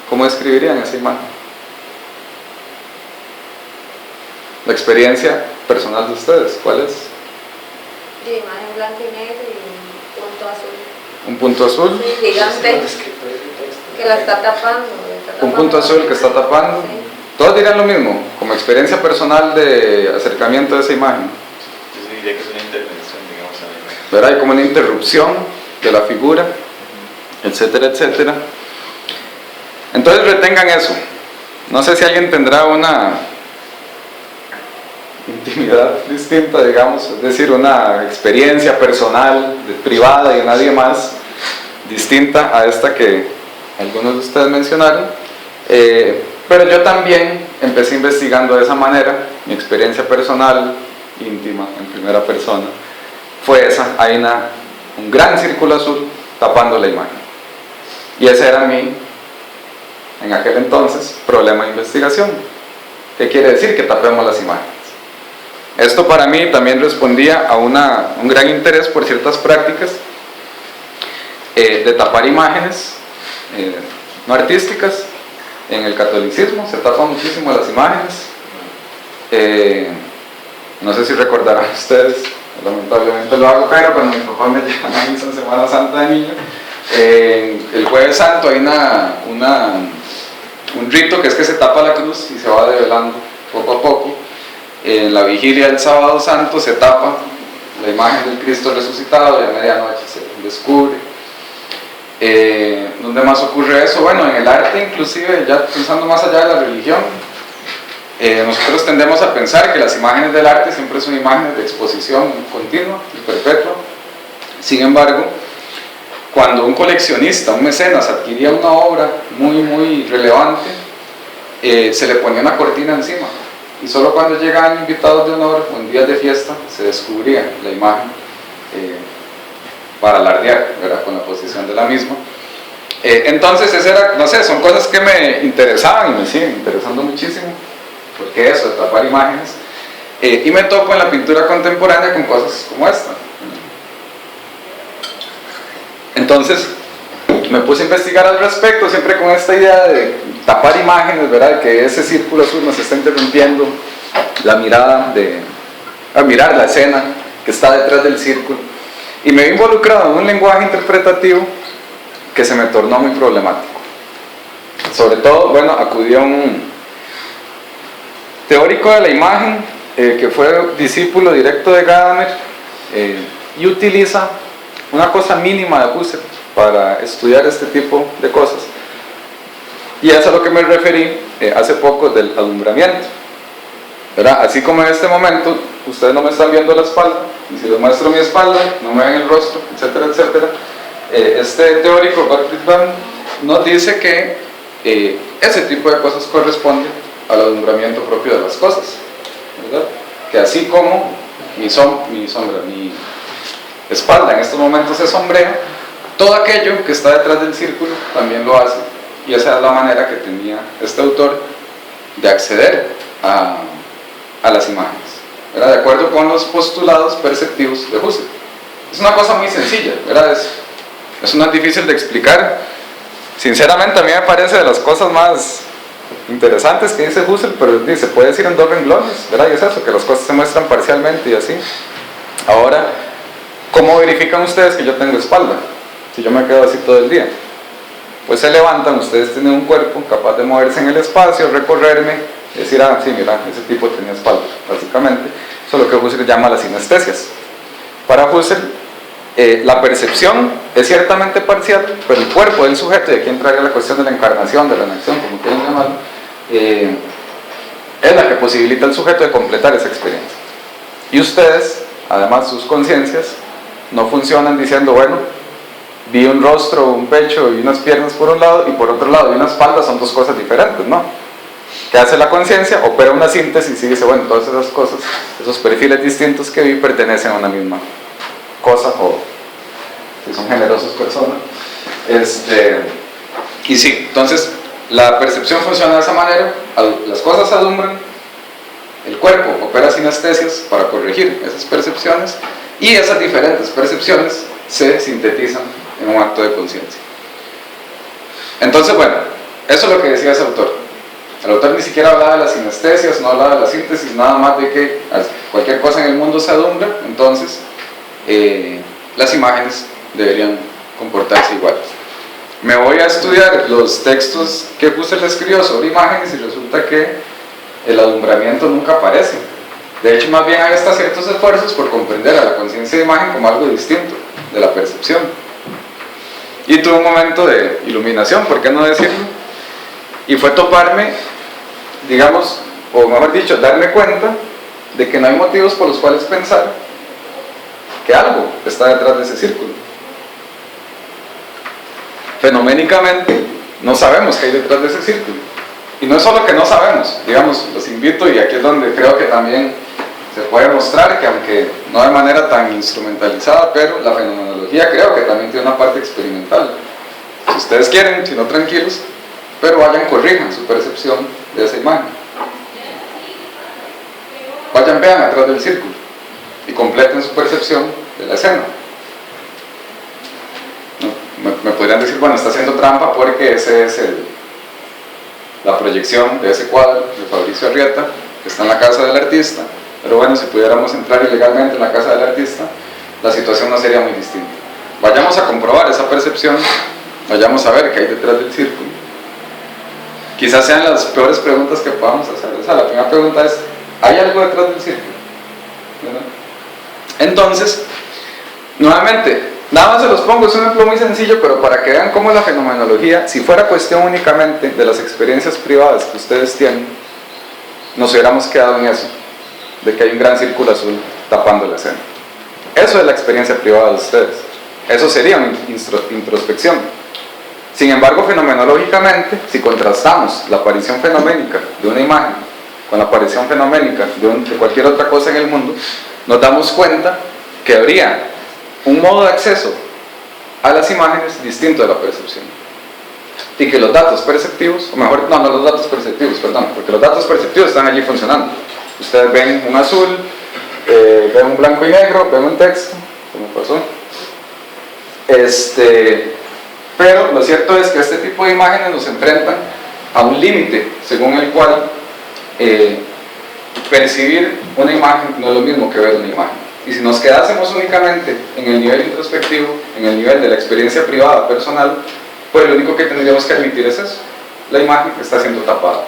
¿Cómo describirían esa imagen? La experiencia personal de ustedes, ¿cuál es? De imagen blanco y negro y un punto azul. ¿Un punto azul? Sí, gigante, que la está tapando. Un punto azul que está tapando. Sí. Todos dirían lo mismo, como experiencia personal de acercamiento a esa imagen. Yo diría que es una intervención, digamos, a la imagen. ¿Verdad? Hay como una interrupción de la figura, etcétera, etcétera. Entonces retengan eso. No sé si alguien tendrá una intimidad distinta, digamos, es decir, una experiencia personal, privada y de nadie más, distinta a esta que algunos de ustedes mencionaron. Pero yo también empecé investigando de esa manera. Mi experiencia personal, íntima, en primera persona, fue esa. Hay un gran círculo azul tapando la imagen. Y ese era en aquel entonces, problema de investigación. ¿Qué quiere decir? Que tapemos las imágenes. Esto para mí también respondía a un gran interés por ciertas prácticas de tapar imágenes no artísticas. En el catolicismo se tapan muchísimo las imágenes. No sé si recordarán ustedes, lamentablemente lo hago, pero cuando mi papá me lleva a misa en Semana Santa de niño, el Jueves Santo hay un rito que es que se tapa la cruz y se va develando poco a poco. En la vigilia del Sábado Santo se tapa la imagen del Cristo resucitado y a medianoche se descubre. ¿Dónde más ocurre eso? Bueno, en el arte inclusive, ya pensando más allá de la religión, nosotros tendemos a pensar que las imágenes del arte siempre son imágenes de exposición continua y perpetua. Sin embargo, cuando un coleccionista, un mecenas adquiría una obra muy relevante, se le ponía una cortina encima y solo cuando llegaban invitados de honor o en días de fiesta se descubría la imagen para alardear, ¿verdad?, con la posición de la misma. Entonces esa era, no sé, son cosas que me interesaban y me siguen interesando muchísimo, porque eso, de tapar imágenes, y me topo en la pintura contemporánea con cosas como esta. Entonces me puse a investigar al respecto, siempre con esta idea de tapar imágenes, ¿verdad?, que ese círculo azul nos está interrumpiendo la mirada, a mirar la escena que está detrás del círculo, y me he involucrado en un lenguaje interpretativo que se me tornó muy problemático. Sobre todo, bueno, acudió un teórico de la imagen que fue discípulo directo de Gadamer y utiliza una cosa mínima de Husserl para estudiar este tipo de cosas, y es a lo que me referí hace poco del alumbramiento, ¿verdad? Así como en este momento ustedes no me están viendo la espalda, y si les muestro mi espalda, no me ven el rostro, etcétera, etcétera. Este teórico, Gottfried Bahn, nos dice que ese tipo de cosas corresponde al alumbramiento propio de las cosas, ¿verdad? Que así como mi espalda en estos momentos se sombrea, todo aquello que está detrás del círculo también lo hace, y esa es la manera que tenía este autor de acceder a las imágenes, ¿verdad? De acuerdo con los postulados perceptivos de Husserl. Es una cosa muy sencilla, ¿verdad? Eso no es difícil de explicar. Sinceramente a mí me parece de las cosas más interesantes que dice Husserl, pero se puede decir en 2 renglones, ¿verdad? Y es eso, que las cosas se muestran parcialmente y así. Ahora, ¿cómo verifican ustedes que yo tengo espalda? Si yo me quedo así todo el día. Pues se levantan, ustedes tienen un cuerpo capaz de moverse en el espacio, recorrerme, decir, ah, sí, mira, ese tipo tenía espalda, básicamente. Eso es lo que Husserl llama las sinestesias. Para Husserl, la percepción es ciertamente parcial, pero el cuerpo del sujeto, y aquí entraría la cuestión de la encarnación, de la enación, como quieran llamarlo, es la que posibilita al sujeto de completar esa experiencia. Y ustedes, además sus conciencias, no funcionan diciendo, bueno, vi un rostro, un pecho y unas piernas por un lado, y por otro lado, y una espalda, son 2 cosas diferentes, ¿no? ¿Qué hace la conciencia? Opera una síntesis y dice, bueno, todas esas cosas, esos perfiles distintos que vi pertenecen a una misma cosa, o si son generosas personas. Y sí, entonces la percepción funciona de esa manera, las cosas alumbran, el cuerpo opera sinestesias para corregir esas percepciones, y esas diferentes percepciones se sintetizan en un acto de conciencia. Entonces, bueno, eso es lo que decía ese autor. El autor ni siquiera hablaba de las sinestesias, no hablaba de la síntesis, nada más de que cualquier cosa en el mundo se alumbra, entonces las imágenes deberían comportarse igual. Me voy a estudiar los textos que Husserl escribió sobre imágenes y resulta que el alumbramiento nunca aparece. De hecho, más bien hay hasta ciertos esfuerzos por comprender a la conciencia de imagen como algo distinto de la percepción. Y tuve un momento de iluminación, ¿por qué no decirlo? Y fue toparme, digamos, o mejor dicho, darme cuenta de que no hay motivos por los cuales pensar que algo está detrás de ese círculo. Fenoménicamente, no sabemos qué hay detrás de ese círculo. Y no es solo que no sabemos, digamos, los invito, y aquí es donde creo que también se puede mostrar que, aunque no de manera tan instrumentalizada, pero la fenomenología creo que también tiene una parte experimental. Si ustedes quieren, si no, tranquilos, pero vayan, corrijan su percepción de esa imagen. Vayan, vean atrás del círculo y completen su percepción de la escena. Me podrían decir, bueno, está haciendo trampa porque ese es la proyección de ese cuadro de Fabricio Arrieta, que está en la casa del artista. Pero bueno, si pudiéramos entrar ilegalmente en la casa del artista, la situación no sería muy distinta. Vayamos a comprobar esa percepción, vayamos a ver qué hay detrás del círculo. Quizás sean las peores preguntas que podamos hacer. O sea, la primera pregunta es, ¿hay algo detrás del círculo? ¿Verdad? Entonces, nuevamente, nada más se los pongo, es un ejemplo muy sencillo, pero para que vean cómo la fenomenología, si fuera cuestión únicamente de las experiencias privadas que ustedes tienen, nos hubiéramos quedado en eso, de que hay un gran círculo azul tapando la escena. Eso es la experiencia privada de ustedes. Eso sería una introspección. Sin embargo, fenomenológicamente, si contrastamos la aparición fenoménica de una imagen con la aparición fenoménica de cualquier otra cosa en el mundo, nos damos cuenta que habría un modo de acceso a las imágenes distinto de la percepción, y que los datos perceptivos, o mejor, no los datos perceptivos, perdón, porque los datos perceptivos están allí funcionando. Ustedes ven un azul, ven un blanco y negro, ven un texto, ¿cómo pasó? Pero lo cierto es que este tipo de imágenes nos enfrentan a un límite según el cual percibir una imagen no es lo mismo que ver una imagen. Y si nos quedásemos únicamente en el nivel introspectivo, en el nivel de la experiencia privada, personal, pues lo único que tendríamos que admitir es eso: la imagen está siendo tapada.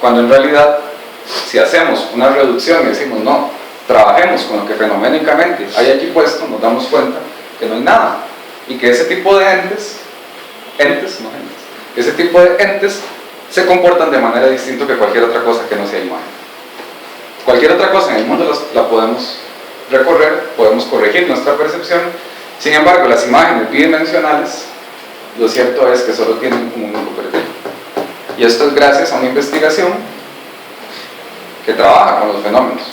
Cuando en realidad, si hacemos una reducción y decimos no, trabajemos con lo que fenoménicamente hay allí puesto, nos damos cuenta que no hay nada, y que ese tipo de ese tipo de entes se comportan de manera distinta que cualquier otra cosa que no sea imagen. Cualquier otra cosa en el mundo la podemos recorrer, podemos corregir nuestra percepción. Sin embargo, las imágenes bidimensionales, lo cierto es que solo tienen un único perfil. Y esto es gracias a una investigación que trabaja con los fenómenos,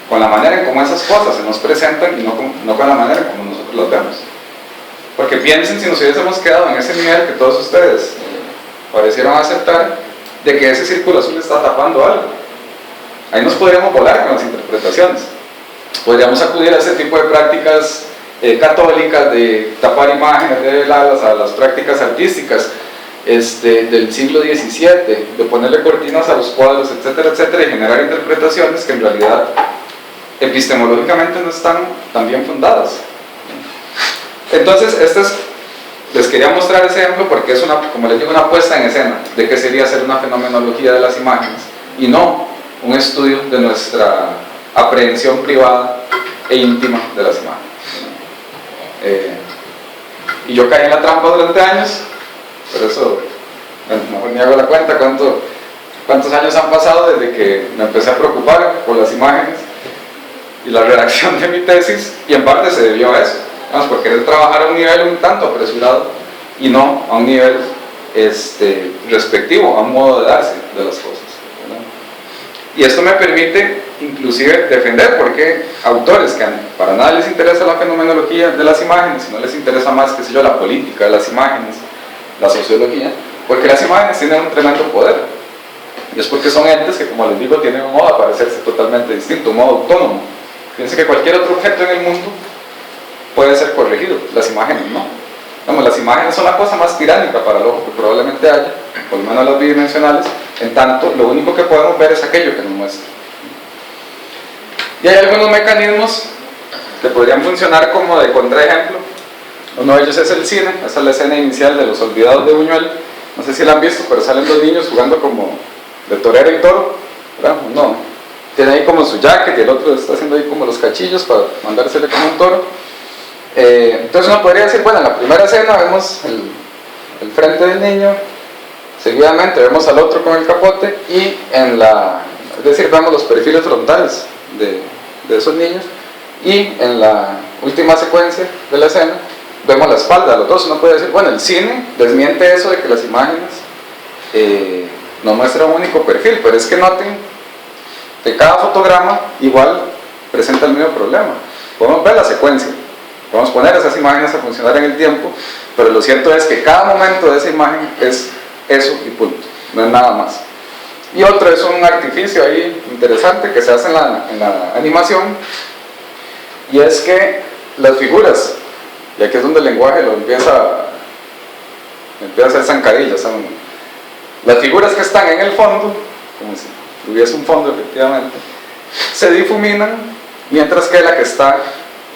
con la manera en cómo esas cosas se nos presentan y no con la manera en cómo nosotros las vemos. Porque piensen si nos hubiésemos quedado en ese nivel que todos ustedes parecieron aceptar, de que ese círculo azul está tapando algo. Ahí nos podríamos volar con las interpretaciones. Podríamos acudir a ese tipo de prácticas católicas de tapar imágenes, de velarlas, a las prácticas artísticas del siglo XVII, de ponerle cortinas a los cuadros, etcétera, etcétera, y generar interpretaciones que en realidad epistemológicamente no están tan bien fundadas. Entonces, les quería mostrar ese ejemplo porque es como les digo, una puesta en escena de qué sería hacer una fenomenología de las imágenes y no un estudio de nuestra aprehensión privada e íntima de las imágenes. Y yo caí en la trampa durante años, por eso mejor ni hago la cuenta cuántos años han pasado desde que me empecé a preocupar por las imágenes y la redacción de mi tesis, y en parte se debió a eso, por querer trabajar a un nivel un tanto apresurado y no a un nivel respectivo, a un modo de darse de las cosas, ¿verdad? Y esto me permite inclusive defender por qué autores que para nada les interesa la fenomenología de las imágenes, si no les interesa más, qué sé yo, la política de las imágenes, la sociología, porque las imágenes tienen un tremendo poder, y es porque son entes que, como les digo, tienen un modo de parecerse totalmente distinto, un modo autónomo. Fíjense que cualquier otro objeto en el mundo puede ser corregido, las imágenes no. Vamos, las imágenes son la cosa más tiránica para el ojo que probablemente haya, por lo menos las bidimensionales, en tanto lo único que podemos ver es aquello que nos muestra. Y hay algunos mecanismos que podrían funcionar como de contraejemplo. Uno de ellos es el cine. Esa es la escena inicial de Los Olvidados de Buñuel. No sé si la han visto, pero salen dos niños jugando como de torero y toro, ¿verdad? Uno tiene ahí como su jacket y el otro está haciendo ahí como los cachillos para mandársele como un toro. Entonces uno podría decir, bueno, en la primera escena vemos el frente del niño, seguidamente vemos al otro con el capote y es decir, vemos los perfiles frontales de esos niños, y en la última secuencia de la escena vemos la espalda de los dos. Uno puede decir, bueno, el cine desmiente eso de que las imágenes no muestran un único perfil, pero es que noten que cada fotograma igual presenta el mismo problema. Podemos ver la secuencia, podemos poner esas imágenes a funcionar en el tiempo, pero lo cierto es que cada momento de esa imagen es eso y punto, no es nada más. Y otro es un artificio ahí interesante que se hace en la animación, y es que las figuras, y aquí es donde el lenguaje lo empieza a hacer zancadillas, ¿saben? Las figuras que están en el fondo, como si hubiese un fondo efectivamente, se difuminan, mientras que la que está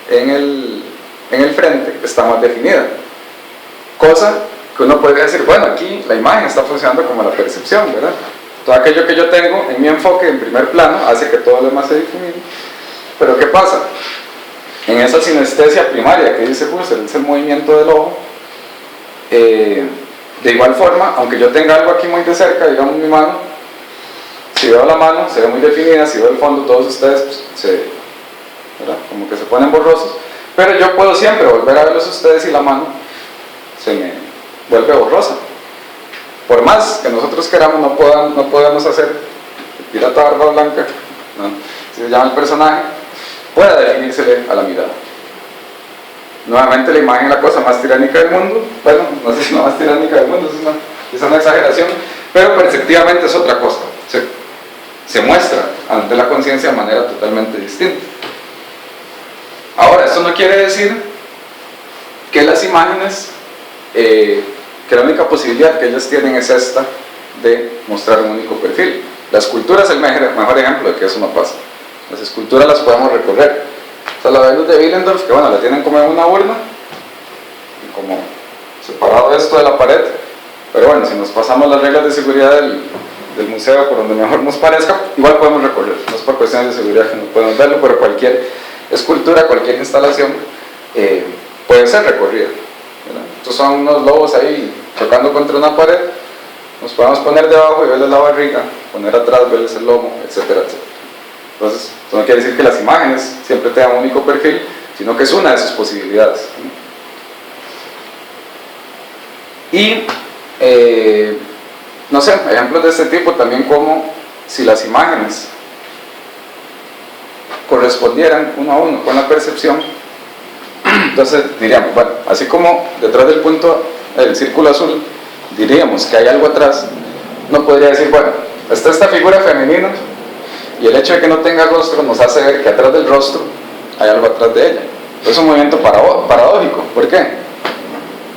en el frente está más definida. Cosa que uno podría decir, bueno, aquí la imagen está funcionando como la percepción, ¿verdad? Todo aquello que yo tengo en mi enfoque en primer plano hace que todo lo demás se difumine. Pero ¿qué pasa? En esa sinestesia primaria que dice Husserl, es el movimiento del ojo, de igual forma, aunque yo tenga algo aquí muy de cerca, digamos mi mano, si veo la mano se ve muy definida, si veo el fondo todos ustedes pues, ¿verdad? Como que se ponen borrosos, pero yo puedo siempre volver a verlos ustedes y la mano se me vuelve borrosa. Por más que nosotros queramos, no podemos hacer el pirata barba blanca, ¿no? Si se llama el personaje, pueda definírsele a la mirada. Nuevamente la imagen es la cosa más tiránica del mundo. Bueno, no sé si es la más tiránica del mundo, es una exageración, pero perceptivamente es otra cosa. Se muestra ante la conciencia de manera totalmente distinta. Ahora, esto no quiere decir que las imágenes, que la única posibilidad que ellas tienen es esta de mostrar un único perfil. La escultura es el mejor ejemplo de que eso no pasa. Las esculturas las podemos recorrer. O sea, la Venus de Willendorf, que bueno, la tienen como en una urna, como separado esto de la pared, pero bueno, si nos pasamos las reglas de seguridad del museo por donde mejor nos parezca, igual podemos recorrer. No es por cuestiones de seguridad que no podemos verlo, pero cualquier escultura, cualquier instalación puede ser recorrida, ¿verdad? Estos son unos lobos ahí chocando contra una pared, nos podemos poner debajo y verles la barriga, poner atrás, verles el lomo, etcétera, etcétera. Entonces, eso no quiere decir que las imágenes siempre tengan un único perfil, sino que es una de sus posibilidades. Y, no sé, ejemplos de este tipo también, como si las imágenes correspondieran uno a uno con la percepción, entonces diríamos, bueno, así como detrás del punto, el círculo azul, diríamos que hay algo atrás, no podría decir, bueno, está esta figura femenina y el hecho de que no tenga rostro nos hace ver que atrás del rostro hay algo atrás de ella. Es un movimiento paradójico. ¿Por qué?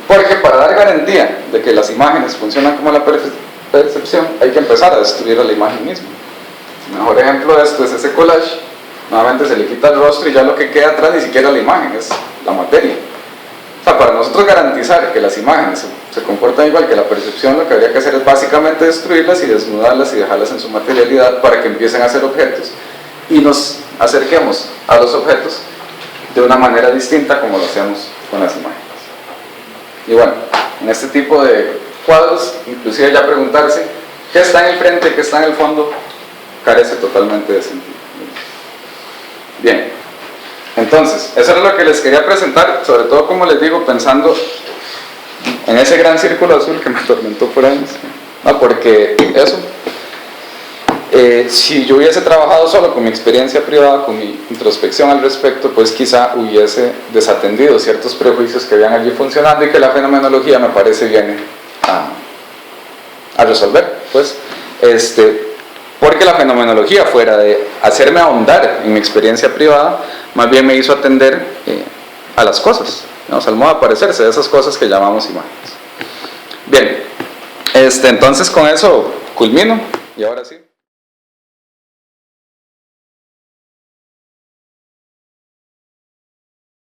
Porque para dar garantía de que las imágenes funcionan como la percepción, hay que empezar a destruir a la imagen misma. El mejor ejemplo de esto es ese collage. Nuevamente se le quita el rostro y ya lo que queda atrás ni siquiera la imagen, es la materia. O sea, para nosotros garantizar que las imágenes se comportan igual que la percepción, lo que habría que hacer es básicamente destruirlas y desnudarlas y dejarlas en su materialidad para que empiecen a ser objetos y nos acerquemos a los objetos de una manera distinta como lo hacemos con las imágenes. Y bueno, en este tipo de cuadros, inclusive ya preguntarse qué está en el frente, qué está en el fondo, carece totalmente de sentido. Bien, entonces, eso era lo que les quería presentar, sobre todo, como les digo, pensando en ese gran círculo azul que me atormentó por años. Porque eso, si yo hubiese trabajado solo con mi experiencia privada, con mi introspección al respecto, pues quizá hubiese desatendido ciertos prejuicios que habían allí funcionando y que la fenomenología, me parece, viene a resolver, pues, porque la fenomenología, fuera de hacerme ahondar en mi experiencia privada, más bien me hizo atender a las cosas, al modo de aparecerse de esas cosas que llamamos imágenes. Bien, entonces con eso culmino, y ahora sí.